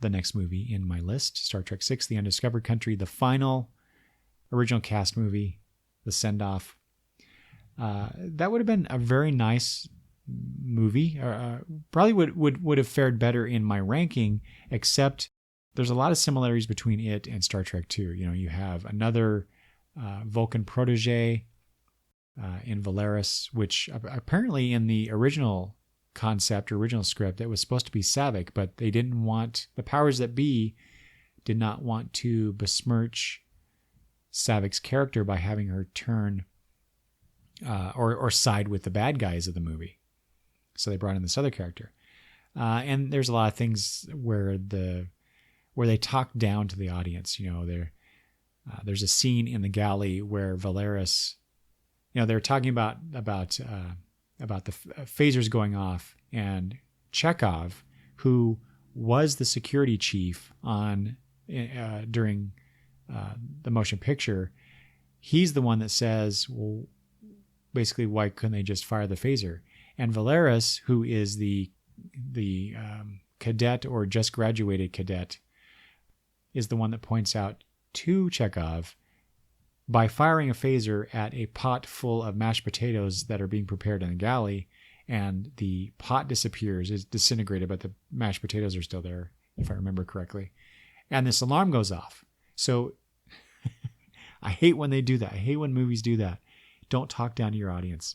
Speaker 2: next movie in my list, Star Trek VI: The Undiscovered Country, the final original cast movie, the send-off. That would have been a very nice movie. Probably would have fared better in my ranking, except there's a lot of similarities between it and Star Trek II. You have another Vulcan protege in Valeris, which apparently in the original concept or original script, it was supposed to be Saavik, but they didn't want, the powers that be did not want to besmirch Savik's character by having her turn or side with the bad guys of the movie. So they brought in this other character. And there's a lot of things where they talk down to the audience. There's a scene in the galley where Valeris, they're talking about the phasers going off, and Chekhov, who was the security chief during the motion picture, he's the one that says, well, basically, why couldn't they just fire the phaser? And Valeris, who is the cadet or just graduated cadet, is the one that points out to Chekhov, by firing a phaser at a pot full of mashed potatoes that are being prepared in the galley, and the pot disappears, is disintegrated, but the mashed potatoes are still there, if I remember correctly. And this alarm goes off. So I hate when they do that. I hate when movies do that. Don't talk down to your audience.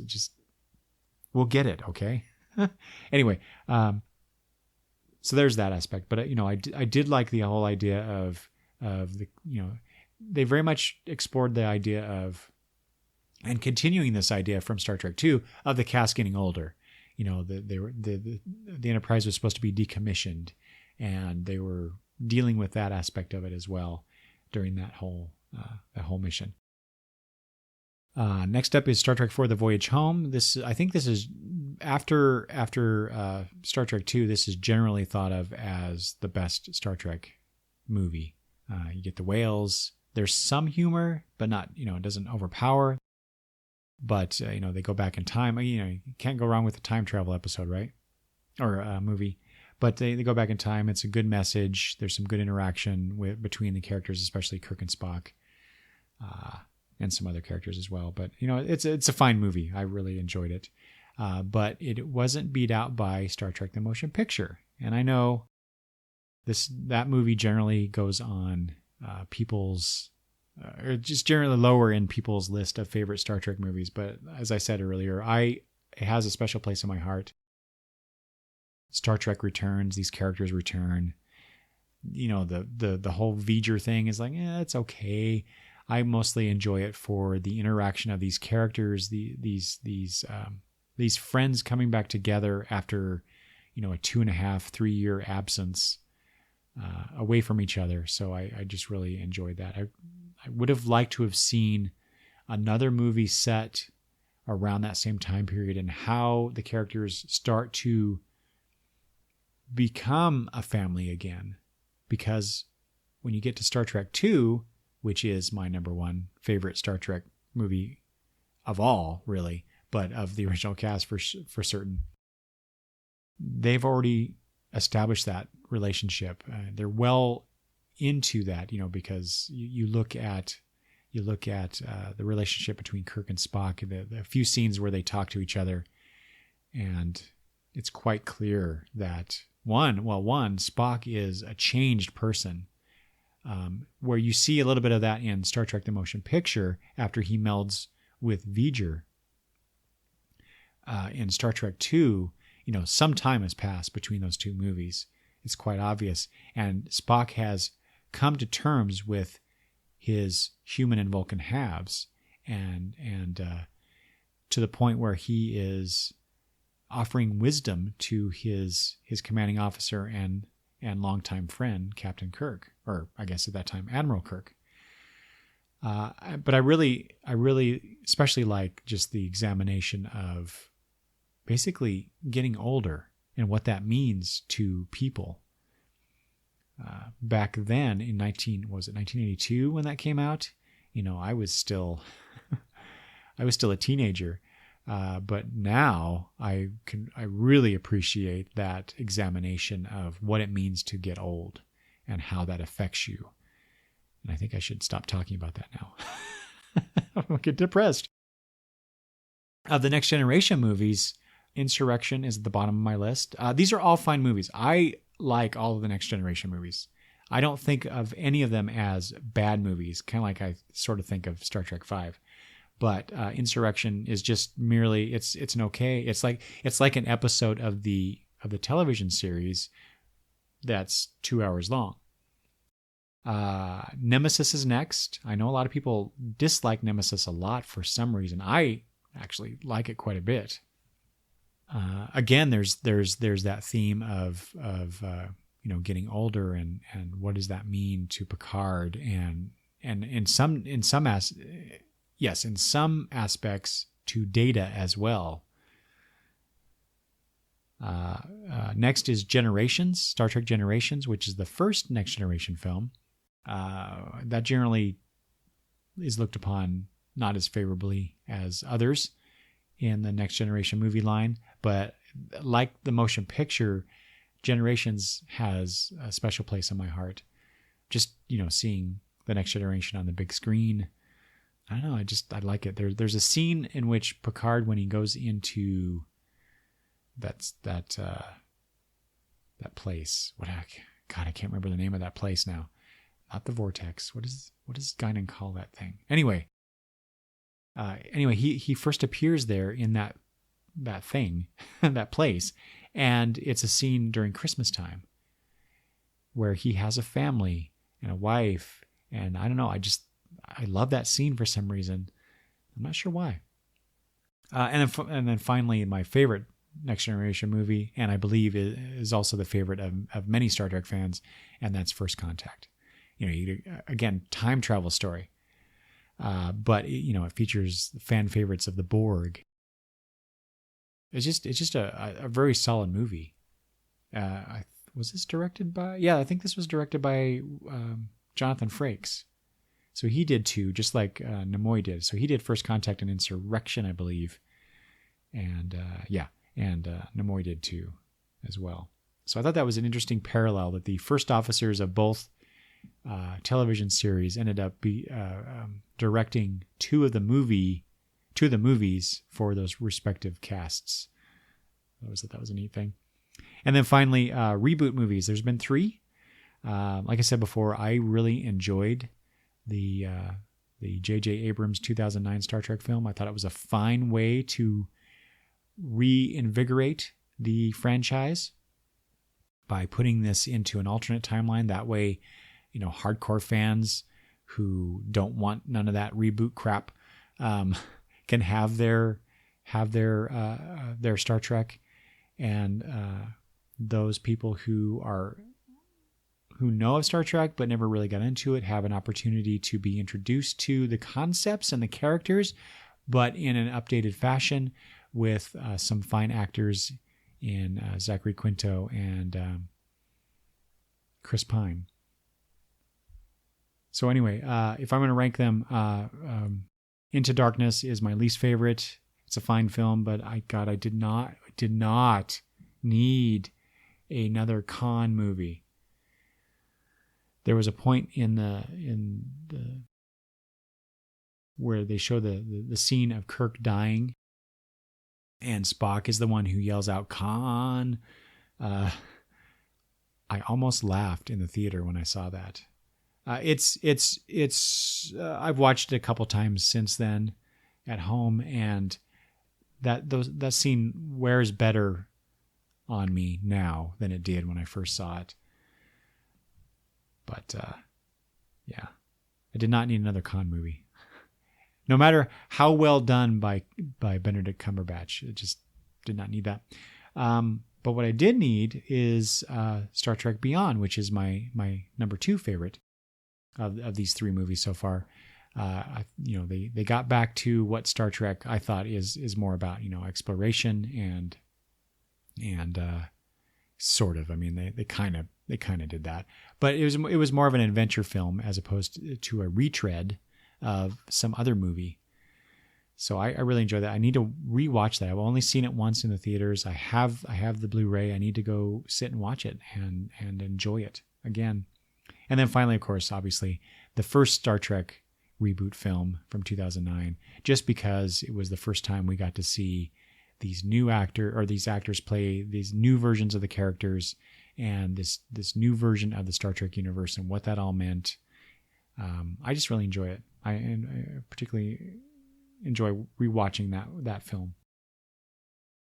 Speaker 2: We'll get it, okay? Anyway, so there's that aspect. But I did like the whole idea of the, they very much explored the idea of, and continuing this idea from Star Trek II, of the cast getting older. The Enterprise was supposed to be decommissioned, and they were dealing with that aspect of it as well during that whole mission. Next up is Star Trek IV: The Voyage Home. I think this is after Star Trek II. This is generally thought of as the best Star Trek movie. You get the whales. There's some humor, but not, it doesn't overpower. But they go back in time. You can't go wrong with a time travel episode, right? Or a movie. But they go back in time. It's a good message. There's some good interaction between the characters, especially Kirk and Spock. And some other characters as well. But, it's a fine movie. I really enjoyed it. But it wasn't beat out by Star Trek: The Motion Picture. And I know that movie generally goes on people's, or just generally lower in people's list of favorite Star Trek movies. But as I said earlier, it has a special place in my heart. Star Trek returns. These characters return. The whole V'ger thing is like, it's okay. I mostly enjoy it for the interaction of these characters, these friends coming back together after, a 2.5-3 year absence away from each other. So I just really enjoyed that. I would have liked to have seen another movie set around that same time period and how the characters start to become a family again. Because when you get to Star Trek II, which is my number one favorite Star Trek movie of all, really, but of the original cast for certain, they've already established that relationship. They're well into that, because you look at the relationship between Kirk and Spock, the few scenes where they talk to each other, and it's quite clear that one, Spock is a changed person. Where you see a little bit of that in Star Trek: The Motion Picture after he melds with V'ger. In Star Trek II, some time has passed between those two movies. It's quite obvious. And Spock has come to terms with his human and Vulcan halves, and to the point where he is offering wisdom to his commanding officer and longtime friend, Captain Kirk, or I guess at that time, Admiral Kirk. But I really especially like just the examination of basically getting older and what that means to people. Back then in 1982 when that came out, I was still a teenager. But now I really appreciate that examination of what it means to get old and how that affects you. And I think I should stop talking about that now. I'll get depressed. Of the Next Generation movies, Insurrection is at the bottom of my list. These are all fine movies. I like all of the Next Generation movies. I don't think of any of them as bad movies, kind of like I sort of think of Star Trek V. But Insurrection is just merely it's an okay. It's like an episode of the television series that's 2 hours long. Nemesis is next. I know a lot of people dislike Nemesis a lot for some reason. I actually like it quite a bit. Again, there's that theme of getting older and what does that mean to Picard and in some aspects to Data as well. Next is Generations, Star Trek Generations, which is the first Next Generation film. That generally is looked upon not as favorably as others in the Next Generation movie line, but like the motion picture, Generations has a special place in my heart. Just, seeing the Next Generation on the big screen, I don't know, I like it. There's a scene in which Picard, when he goes into that place, I can't remember the name of that place now. Not the Vortex. What does Guinan call that thing? Anyway, he first appears there in that thing, that place, and it's a scene during Christmas time where he has a family and a wife, and I don't know, I love that scene for some reason. I'm not sure why. And then finally, my favorite Next Generation movie, and I believe is also the favorite of many Star Trek fans, and that's First Contact. Again, time travel story, but it features fan favorites of the Borg. It's just a very solid movie. Was this directed by? Yeah, I think this was directed by Jonathan Frakes. So he did too, just like Nimoy did. So he did First Contact and Insurrection, I believe, and Nimoy did too, as well. So I thought that was an interesting parallel that the first officers of both television series ended up directing two of the movies for those respective casts. That was a neat thing. And then finally, reboot movies. There's been 3. Like I said before, I really enjoyed the J.J. Abrams 2009 Star Trek film. I thought it was a fine way to reinvigorate the franchise by putting this into an alternate timeline. That way, hardcore fans who don't want none of that reboot crap can have their Star Trek, and those people who know of Star Trek but never really got into it have an opportunity to be introduced to the concepts and the characters, but in an updated fashion with some fine actors in Zachary Quinto and Chris Pine. So anyway, if I'm going to rank them, Into Darkness is my least favorite. It's a fine film, but I did not need another Khan movie. There was a point in the where they show the scene of Kirk dying, and Spock is the one who yells out Khan. I almost laughed in the theater when I saw that. It's I've watched it a couple times since then at home, and that scene wears better on me now than it did when I first saw it. But I did not need another Khan movie. No matter how well done by Benedict Cumberbatch, it just did not need that. But what I did need is Star Trek Beyond, which is my number 2 favorite of these 3 movies so far. They got back to what Star Trek I thought is more about, exploration and sort of. I mean, they kind of did that, but it was more of an adventure film as opposed to a retread of some other movie. So I really enjoy that. I need to rewatch that. I've only seen it once in the theaters. I have the Blu-ray. I need to go sit and watch it and enjoy it again. And then finally, of course, obviously, the first Star Trek reboot film from 2009, just because it was the first time we got to see these actors play these new versions of the characters and this new version of the Star Trek universe and what that all meant. I just really enjoy it. I particularly enjoy rewatching that film.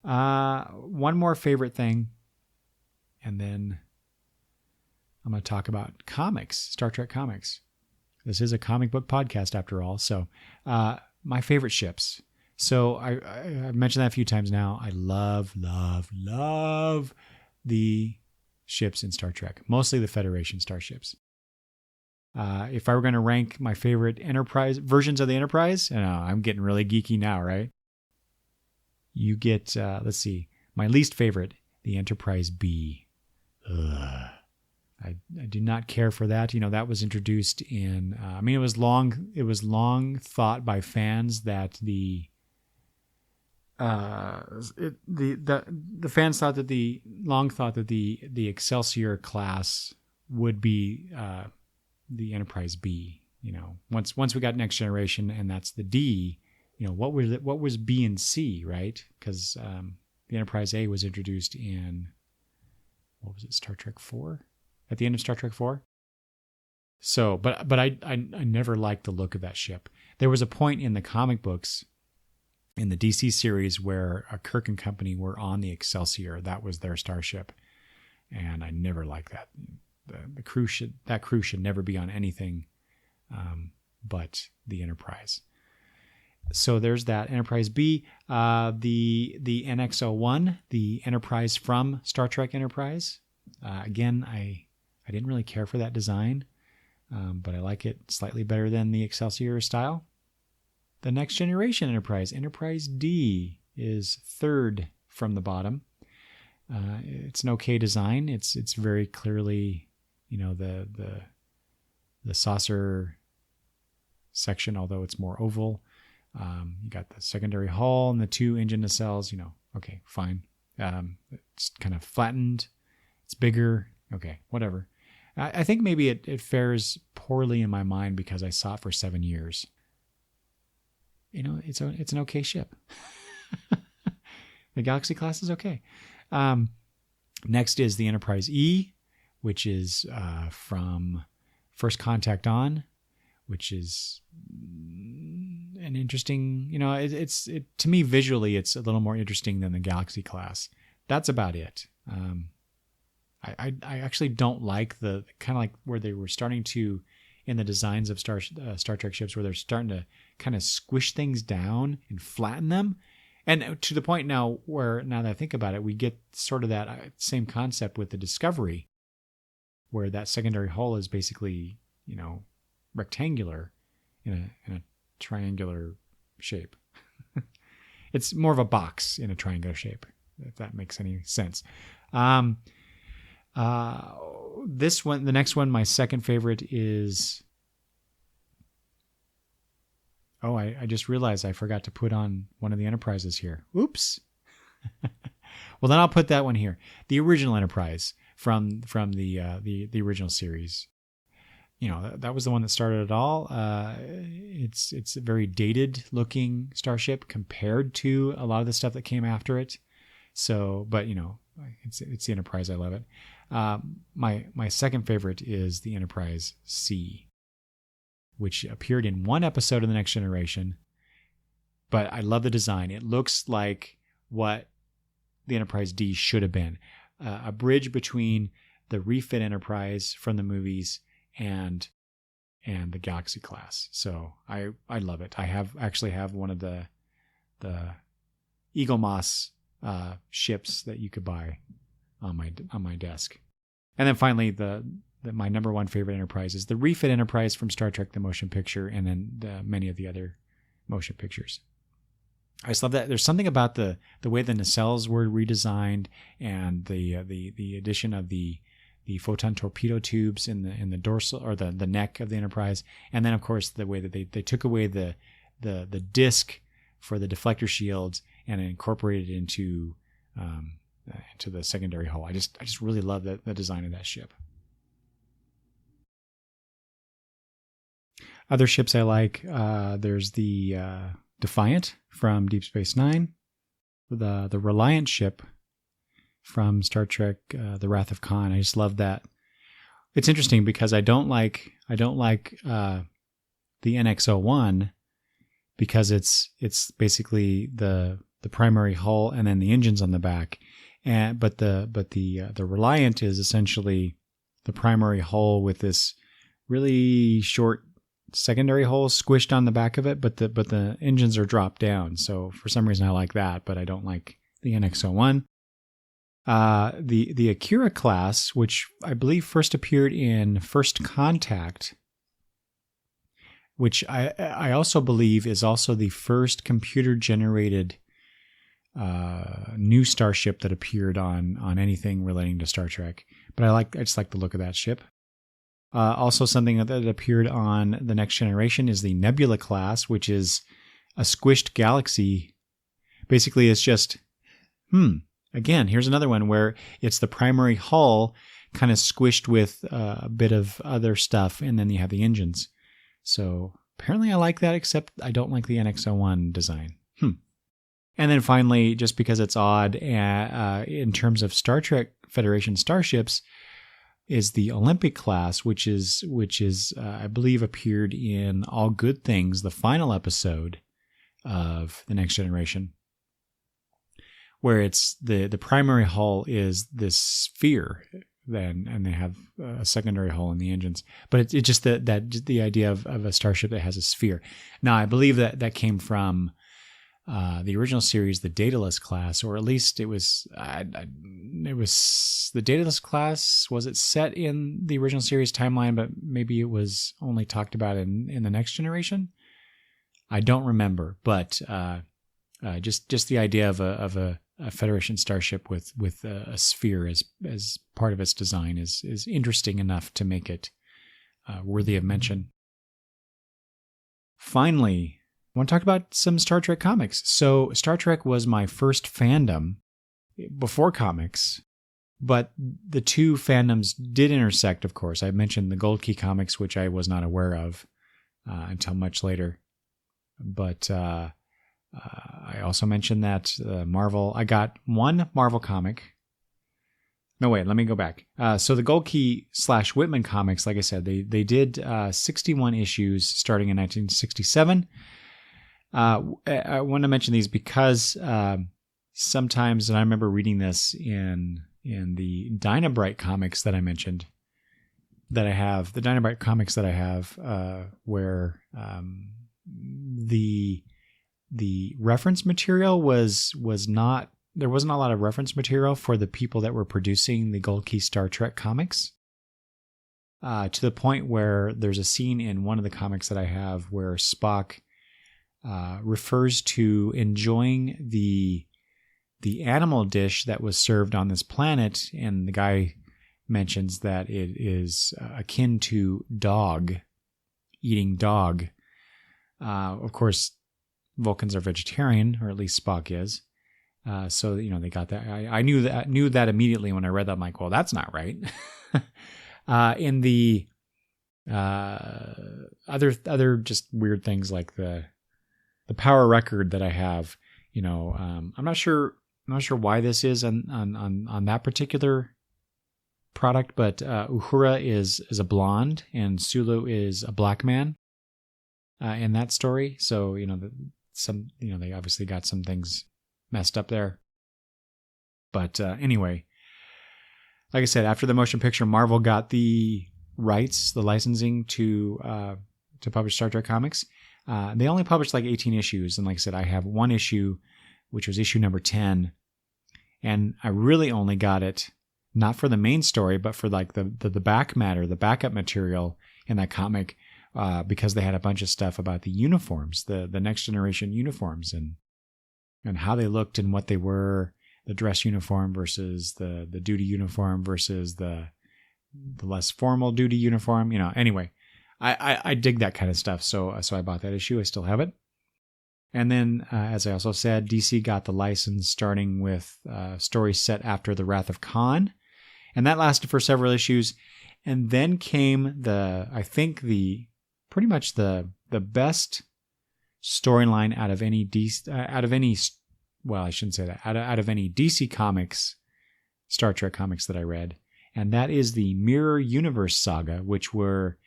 Speaker 2: One more favorite thing, and then I'm going to talk about comics, Star Trek comics. This is a comic book podcast after all. So my favorite ships. So I've mentioned that a few times now. I love the ships in Star Trek, mostly the Federation starships. If I were going to rank my favorite Enterprise versions of the Enterprise, I'm getting really geeky now, right? You get, let's see, my least favorite, the Enterprise B. Ugh. I do not care for that. That was introduced in, it was long thought by fans that the fans thought that the Excelsior class would be the Enterprise B. Once we got Next Generation, and that's the D. What was B and C, right? Because the Enterprise A was introduced in, what was it, Star Trek 4? At the end of Star Trek 4. So, but I never liked the look of that ship. There was a point in the comic books, in the DC series, where Kirk and company were on the Excelsior. That was their starship, and I never liked that. The crew should never be on anything but the Enterprise. So there's that Enterprise B, the NX-01, the Enterprise from Star Trek Enterprise. Again, I didn't really care for that design, but I like it slightly better than the Excelsior style. The Next Generation Enterprise, Enterprise D, is third from the bottom. It's an okay design. It's very clearly, the saucer section, although it's more oval. You got the secondary hull and the 2 engine nacelles. Okay, fine. It's kind of flattened. It's bigger. Okay, whatever. I think maybe it fares poorly in my mind because I saw it for 7 years. It's an okay ship. The Galaxy class is okay. Next is the Enterprise E, which is from First Contact on, which is an interesting. To me visually, it's a little more interesting than the Galaxy class. That's about it. I actually don't like the kind of like where they were starting to, in the designs of Star Trek ships, where they're starting to kind of squish things down and flatten them. And to the point now where, now that I think about it, we get sort of that same concept with the Discovery, where that secondary hull is basically, rectangular in a triangular shape. It's more of a box in a triangular shape, if that makes any sense. This one, the next one, my second favorite is, I just realized I forgot to put on one of the Enterprises here. Oops. Well, then I'll put that one here. The original Enterprise from the original series. That was the one that started it all. It's a very dated looking starship compared to a lot of the stuff that came after it. So, but it's the Enterprise. I love it. My second favorite is the Enterprise C, which appeared in one episode of The Next Generation. But I love the design. It looks like what the Enterprise D should have been. A bridge between the refit Enterprise from the movies and the Galaxy class. So I love it. I actually have one of the Eagle Moss ships that you could buy on my desk. And then finally, my number one favorite Enterprise is the refit Enterprise from Star Trek: The Motion Picture, and then many of the other motion pictures. I just love that. There's something about the way the nacelles were redesigned, and the addition of the photon torpedo tubes in the dorsal or the neck of the Enterprise, and then of course the way that they took away the disc for the deflector shields and incorporated it into the secondary hull. I just really love the design of that ship. Other ships I like, there's the Defiant from Deep Space Nine, the Reliant ship from Star Trek: The Wrath of Khan. I just love that. It's interesting because I don't like the NX-01 because it's basically the primary hull and then the engines on the back, but the Reliant is essentially primary hull with this really short secondary hole squished on the back of it, but the engines are dropped down. So for some reason I like that, but I don't like the NX-01. The Akira class, which I believe first appeared in First Contact, which I also believe is also the first computer-generated new starship that appeared on anything relating to Star Trek. But I just like the look of that ship. Also, something that appeared on The Next Generation is the Nebula class, which is a squished galaxy. Basically, it's just, again, here's another one where it's the primary hull kind of squished with a bit of other stuff, and then you have the engines. So apparently I like that, except I don't like the NX-01 design. And then finally, just because it's odd, in terms of Star Trek Federation starships, is the Olympic class, which is I believe appeared in All Good Things, the final episode of The Next Generation, where it's the primary hull is this sphere, and they have a secondary hull in the engines. But it's just the idea of a starship that has a sphere. Now, I believe that came from the original series, the Daedalus class, or at least it was the Daedalus class. Was it set in the original series timeline, but maybe it was only talked about in the Next Generation? I don't remember, but just the idea of a Federation starship with a sphere as part of its design is interesting enough to make it worthy of mention. Finally, I want to talk about some Star Trek comics. So Star Trek was my first fandom before comics, but the two fandoms did intersect, of course. I mentioned the Gold Key comics, which I was not aware of until much later. But I also mentioned that Marvel, I got one Marvel comic. No, wait, let me go back. So the Gold Key / Whitman comics, like I said, they did 61 issues starting in 1967. I want to mention these because sometimes, and I remember reading this in the Dynabrite comics that I mentioned, that I have, the Dynabrite comics that I have, where the reference material was not, there wasn't a lot of reference material for the people that were producing the Gold Key Star Trek comics, to the point where there's a scene in one of the comics that I have where Spock refers to enjoying the animal dish that was served on this planet, and the guy mentions that it is akin to eating dog. Of course, Vulcans are vegetarian, or at least Spock is. So they got that. I knew that immediately when I read that. I'm like, well, that's not right. In the other just weird things like the power record that I have, I'm not sure why this is on that particular product, but Uhura is a blonde and Sulu is a black man in that story. So they obviously got some things messed up there. But anyway, like I said, after the motion picture, Marvel got the rights, the licensing to publish Star Trek comics. They only published like 18 issues. And like I said, I have one issue, which was issue number 10. And I really only got it, not for the main story, but for like the back matter, the backup material in that comic, because they had a bunch of stuff about the uniforms, the Next Generation uniforms, and how they looked and what they were, the dress uniform versus the duty uniform versus the less formal duty uniform. Anyway, I dig that kind of stuff. So I bought that issue. I still have it. And then, as I also said, DC got the license starting with stories set after The Wrath of Khan. And that lasted for several issues. And then came pretty much the best storyline out of any DC Comics, Star Trek comics that I read. And that is the Mirror Universe saga, which were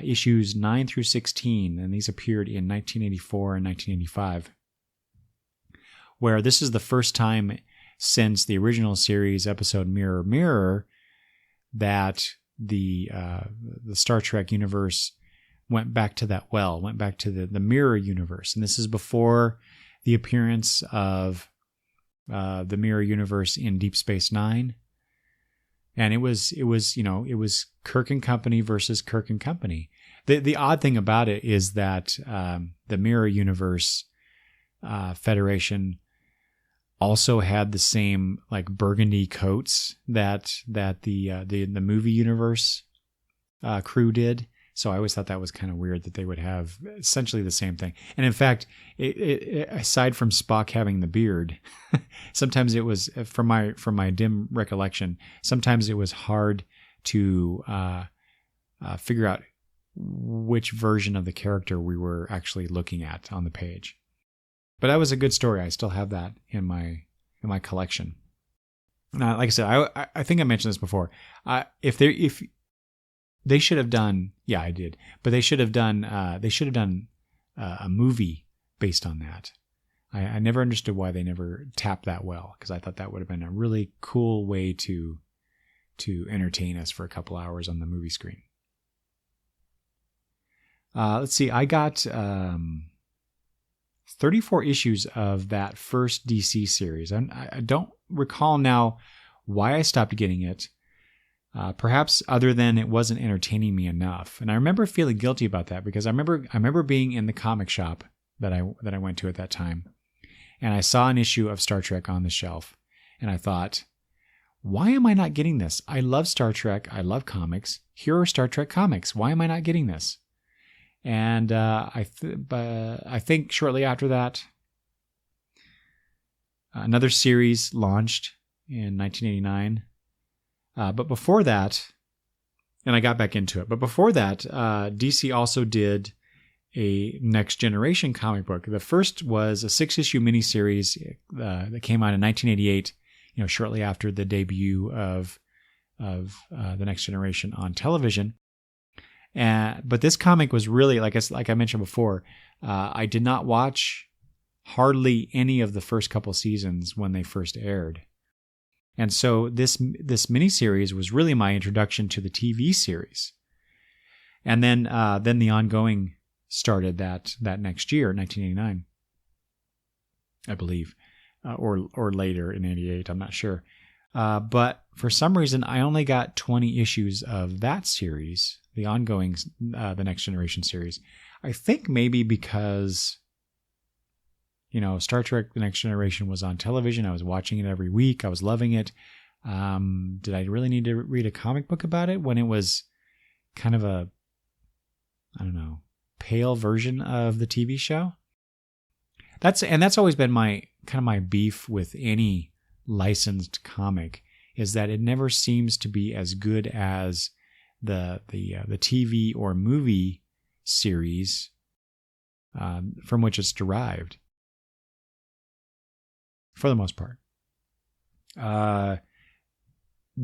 Speaker 2: issues 9 through 16, and these appeared in 1984 and 1985, where this is the first time since the original series episode Mirror Mirror that the Star Trek universe went back to that well, went back to the mirror universe. And this is before the appearance of the mirror universe in Deep Space Nine. And it was Kirk and Company versus Kirk and Company. The odd thing about it is that the mirror universe Federation also had the same like burgundy coats that the movie universe crew did. So I always thought that was kind of weird that they would have essentially the same thing. And in fact, aside from Spock having the beard, sometimes it was from my dim recollection. Sometimes it was hard to figure out which version of the character we were actually looking at on the page. But that was a good story. I still have that in my collection. Now, like I said, I think I mentioned this before. If they should have done, yeah, I did, but they should have done a movie based on that. I never understood why they never tapped that well, because I thought that would have been a really cool way to entertain us for a couple hours on the movie screen. Let's see, I got 34 issues of that first DC series. I don't recall now why I stopped getting it. Perhaps other than it wasn't entertaining me enough. And I remember feeling guilty about that because I remember being in the comic shop that I went to at that time, and I saw an issue of Star Trek on the shelf, and I thought, why am I not getting this? I love Star Trek. I love comics. Here are Star Trek comics. Why am I not getting this? And I think shortly after that, another series launched in 1989. But before that, and I got back into it, but before that, DC also did a Next Generation comic book. The first was a 6-issue miniseries that came out in 1988, shortly after the debut of the Next Generation on television. But this comic was really, like I mentioned before, I did not watch hardly any of the first couple seasons when they first aired. And so this miniseries was really my introduction to the TV series. And then the ongoing started that next year, 1989, I believe, or later in 88, I'm not sure. But for some reason, I only got 20 issues of that series, the ongoing, the Next Generation series. I think maybe because, Star Trek The Next Generation was on television. I was watching it every week. I was loving it. Did I really need to read a comic book about it when it was kind of a, pale version of the TV show? That's always been my beef with any licensed comic, is that it never seems to be as good as the TV or movie series from which it's derived, for the most part.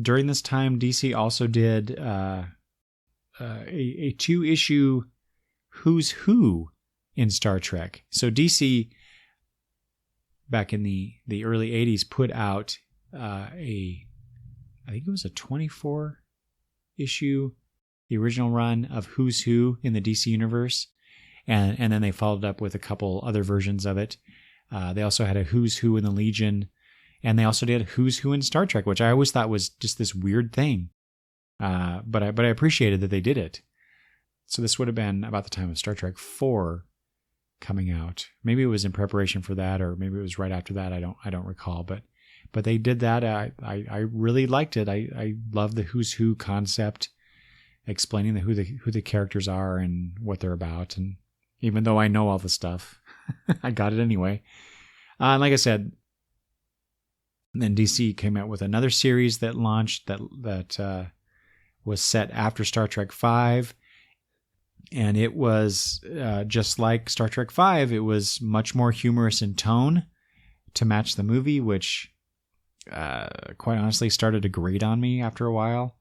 Speaker 2: During this time, DC also did a 2-issue Who's Who in Star Trek. So DC, back in the early 80s, put out I think it was a 24 issue, the original run of Who's Who in the DC universe. And then they followed up with a couple other versions of it. They also had a Who's Who in the Legion. And they also did Who's Who in Star Trek, which I always thought was just this weird thing. But I appreciated that they did it. So this would have been about the time of Star Trek 4 coming out. Maybe it was in preparation for that, or maybe it was right after that. I don't recall. But they did that. I really liked it. I love the Who's Who concept, explaining who the characters are and what they're about. And even though I know all the stuff, I got it anyway. And like I said, then DC came out with another series that launched that was set after Star Trek V. And it was just like Star Trek V. It was much more humorous in tone to match the movie, which quite honestly started to grate on me after a while.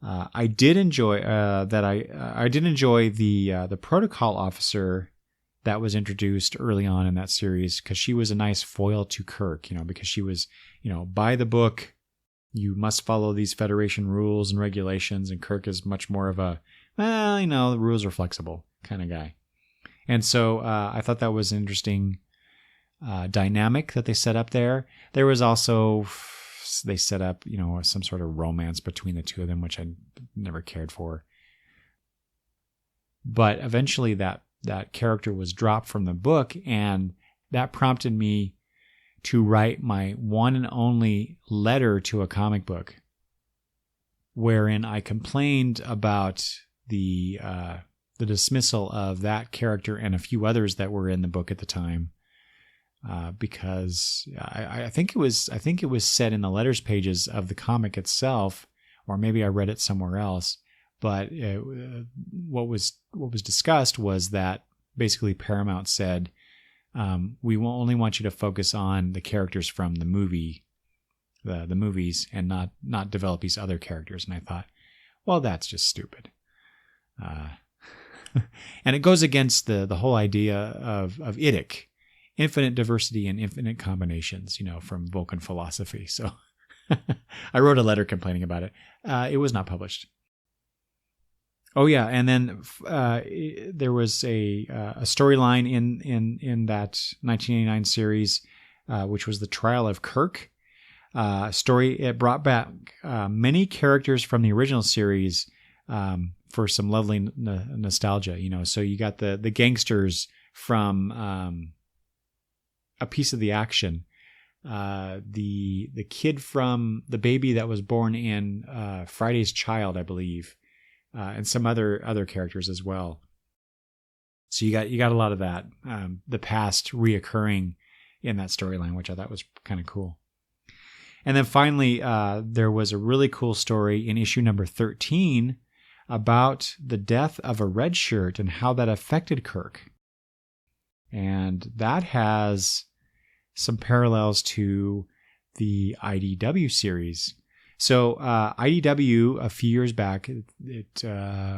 Speaker 2: I did enjoy that. I did enjoy the protocol officer that was introduced early on in that series, because she was a nice foil to Kirk, because she was, by the book, you must follow these Federation rules and regulations, and Kirk is much more of a, well, the rules are flexible kind of guy. And so I thought that was an interesting dynamic that they set up there. There was also, they set up, some sort of romance between the two of them, which I never cared for. But eventually that character was dropped from the book, and that prompted me to write my one and only letter to a comic book, wherein I complained about the dismissal of that character and a few others that were in the book at the time, because I think it was said in the letters pages of the comic itself, or maybe I read it somewhere else. But what was discussed was that basically Paramount said, we will only want you to focus on the characters from the movie, the movies, and not develop these other characters. And I thought, well, that's just stupid. And it goes against the whole idea of IDIC, infinite diversity and infinite combinations, from Vulcan philosophy. So I wrote a letter complaining about it. It was not published. Oh yeah, and then there was a storyline in that 1989 series, which was the trial of Kirk. Story. It brought back many characters from the original series for some lovely nostalgia. So you got the gangsters from A Piece of the Action, the kid from the baby that was born in Friday's Child, I believe. And some other characters as well. So you got a lot of that, the past reoccurring in that storyline, which I thought was kind of cool. And then finally, there was a really cool story in issue number 13 about the death of a red shirt and how that affected Kirk. And that has some parallels to the IDW series. So IDW, a few years back, it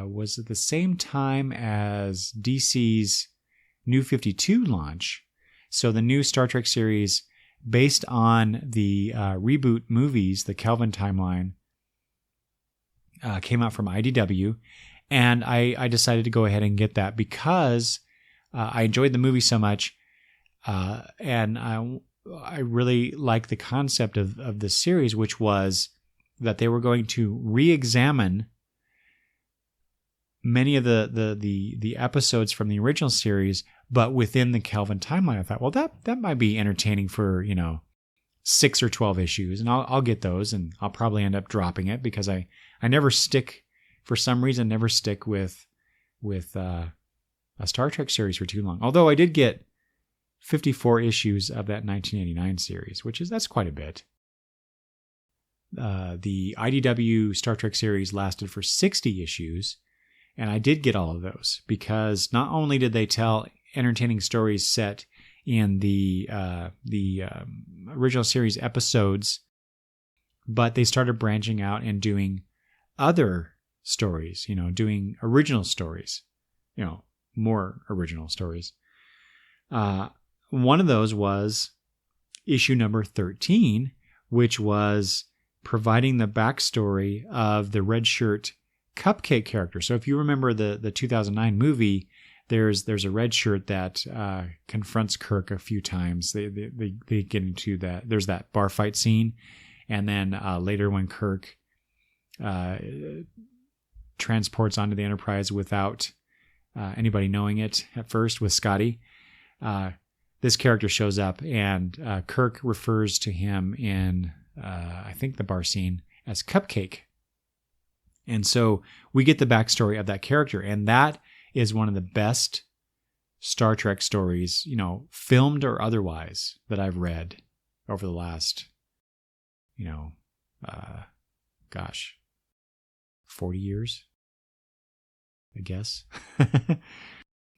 Speaker 2: was at the same time as DC's New 52 launch. So the new Star Trek series, based on the reboot movies, the Kelvin timeline, came out from IDW. And I decided to go ahead and get that because I enjoyed the movie so much. And I really like the concept of this series, which was that they were going to re-examine many of the episodes from the original series, but within the Kelvin timeline. I thought, well, that might be entertaining for 6 or 12 issues, and I'll get those, and I'll probably end up dropping it because I never stick, for some reason, with a Star Trek series for too long. Although I did get 54 issues of that 1989 series, that's quite a bit. The IDW Star Trek series lasted for 60 issues, and I did get all of those because not only did they tell entertaining stories set in the original series episodes, but they started branching out and doing other stories, doing original stories, more original stories. One of those was issue number 13, which was providing the backstory of the red shirt Cupcake character. So if you remember the 2009 movie, there's a red shirt that confronts Kirk a few times. They get into that. There's that bar fight scene, and then later when Kirk transports onto the Enterprise without anybody knowing it at first with Scotty, this character shows up, and Kirk refers to him in I think the bar scene as Cupcake. And so we get the backstory of that character, and that is one of the best Star Trek stories, filmed or otherwise, that I've read over the last, 40 years, I guess.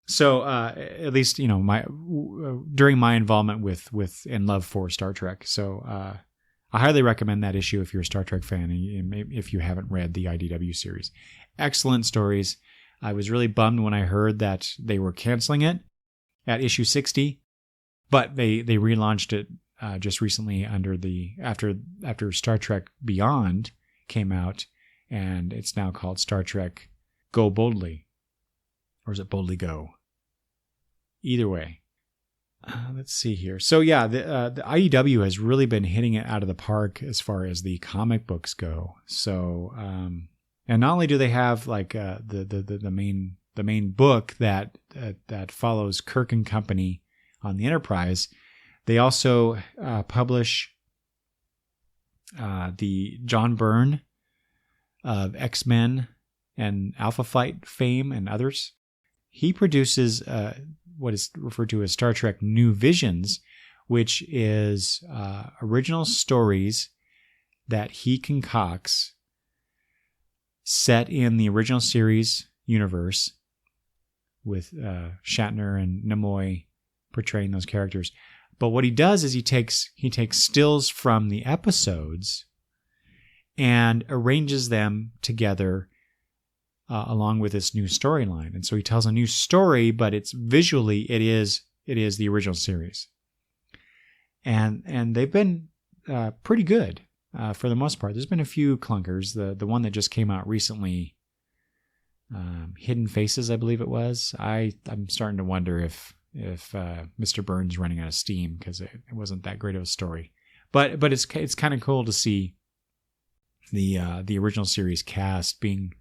Speaker 2: So at least, during my involvement with and love for Star Trek. So I highly recommend that issue if you're a Star Trek fan and if you haven't read the IDW series. Excellent stories. I was really bummed when I heard that they were canceling it at issue 60, but they relaunched it just recently after Star Trek Beyond came out, and it's now called Star Trek Go Boldly. Or is it Boldly Go? Either way. Let's see here. So yeah, the IDW has really been hitting it out of the park as far as the comic books go. So, and not only do they have like the main book that follows Kirk and company on the Enterprise, they also publish the John Byrne of X-Men and Alpha Flight fame and others. He produces what is referred to as Star Trek New Visions, which is original stories that he concocts set in the original series universe with Shatner and Nimoy portraying those characters. But what he does is he takes stills from the episodes and arranges them together along with this new storyline. And so he tells a new story, but it's visually it is the original series. And they've been pretty good for the most part. There's been a few clunkers. The one that just came out recently, Hidden Faces, I believe it was. I'm starting to wonder if Mr. Burns running out of steam, because it wasn't that great of a story. But it's kind of cool to see the original series cast being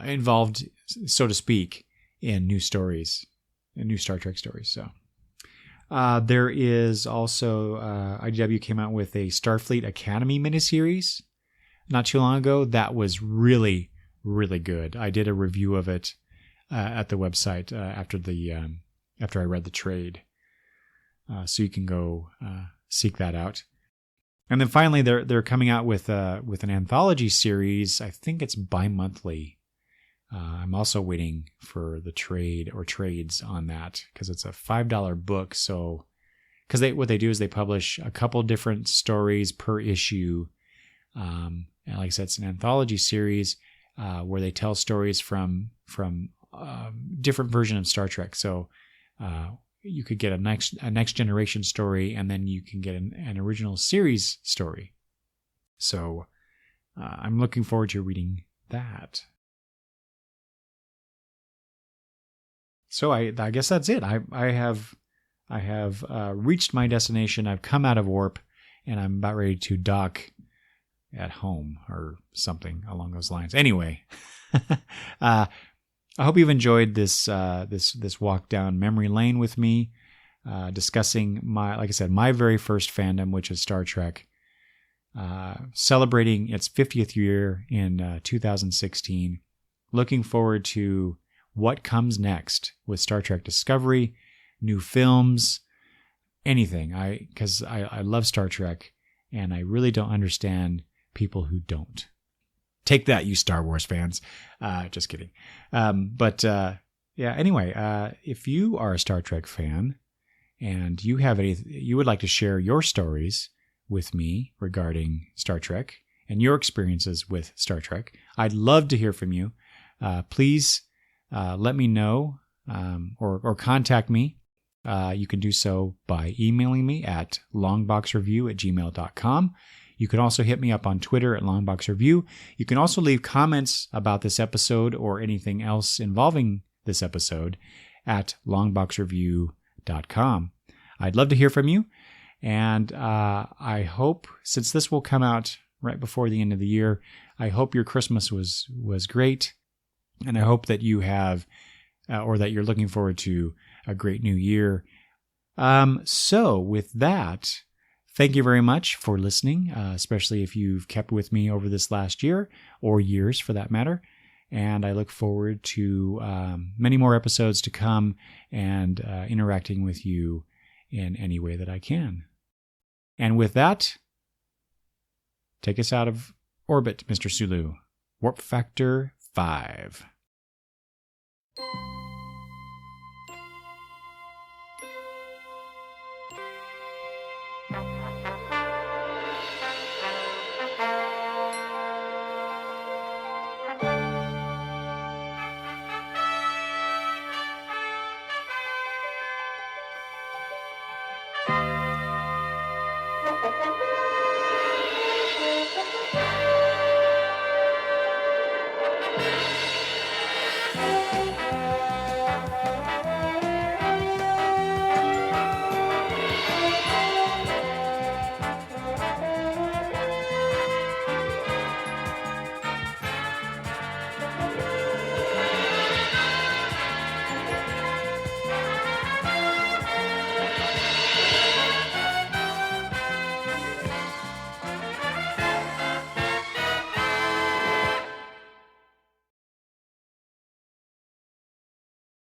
Speaker 2: involved, so to speak, in new stories, in new Star Trek stories. So there is also IDW came out with a Starfleet Academy miniseries not too long ago that was really, really good. I did a review of it at the website after I read the trade, so you can go seek that out. And then finally, they're coming out with an anthology series. I think it's bi-monthly. I'm also waiting for the trade or trades on that, because it's a $5 book. So, because what they do is they publish a couple different stories per issue. And like I said, it's an anthology series where they tell stories from different version of Star Trek. So you could get a next generation story, and then you can get an original series story. So I'm looking forward to reading that. So I guess that's it. I have reached my destination. I've come out of warp, and I'm about ready to dock at home or something along those lines. Anyway, I hope you've enjoyed this walk down memory lane with me, discussing my very first fandom, which is Star Trek, celebrating its 50th year in 2016. Looking forward to what comes next with Star Trek Discovery, new films, anything. Because I love Star Trek, and I really don't understand people who don't. Take that, you Star Wars fans. Just kidding. Yeah, anyway, if you are a Star Trek fan and you would like to share your stories with me regarding Star Trek and your experiences with Star Trek, I'd love to hear from you. Please let me know or contact me. You can do so by emailing me at longboxreview@gmail.com. You can also hit me up on Twitter at longboxreview. You can also leave comments about this episode or anything else involving this episode at longboxreview.com. I'd love to hear from you. And I hope, since this will come out right before the end of the year, I hope your Christmas was great. And I hope that you have, or that you're looking forward to a great new year. So with that, thank you very much for listening, especially if you've kept with me over this last year, or years for that matter. And I look forward to many more episodes to come, and interacting with you in any way that I can. And with that, take us out of orbit, Mr. Sulu. Warp Factor 5.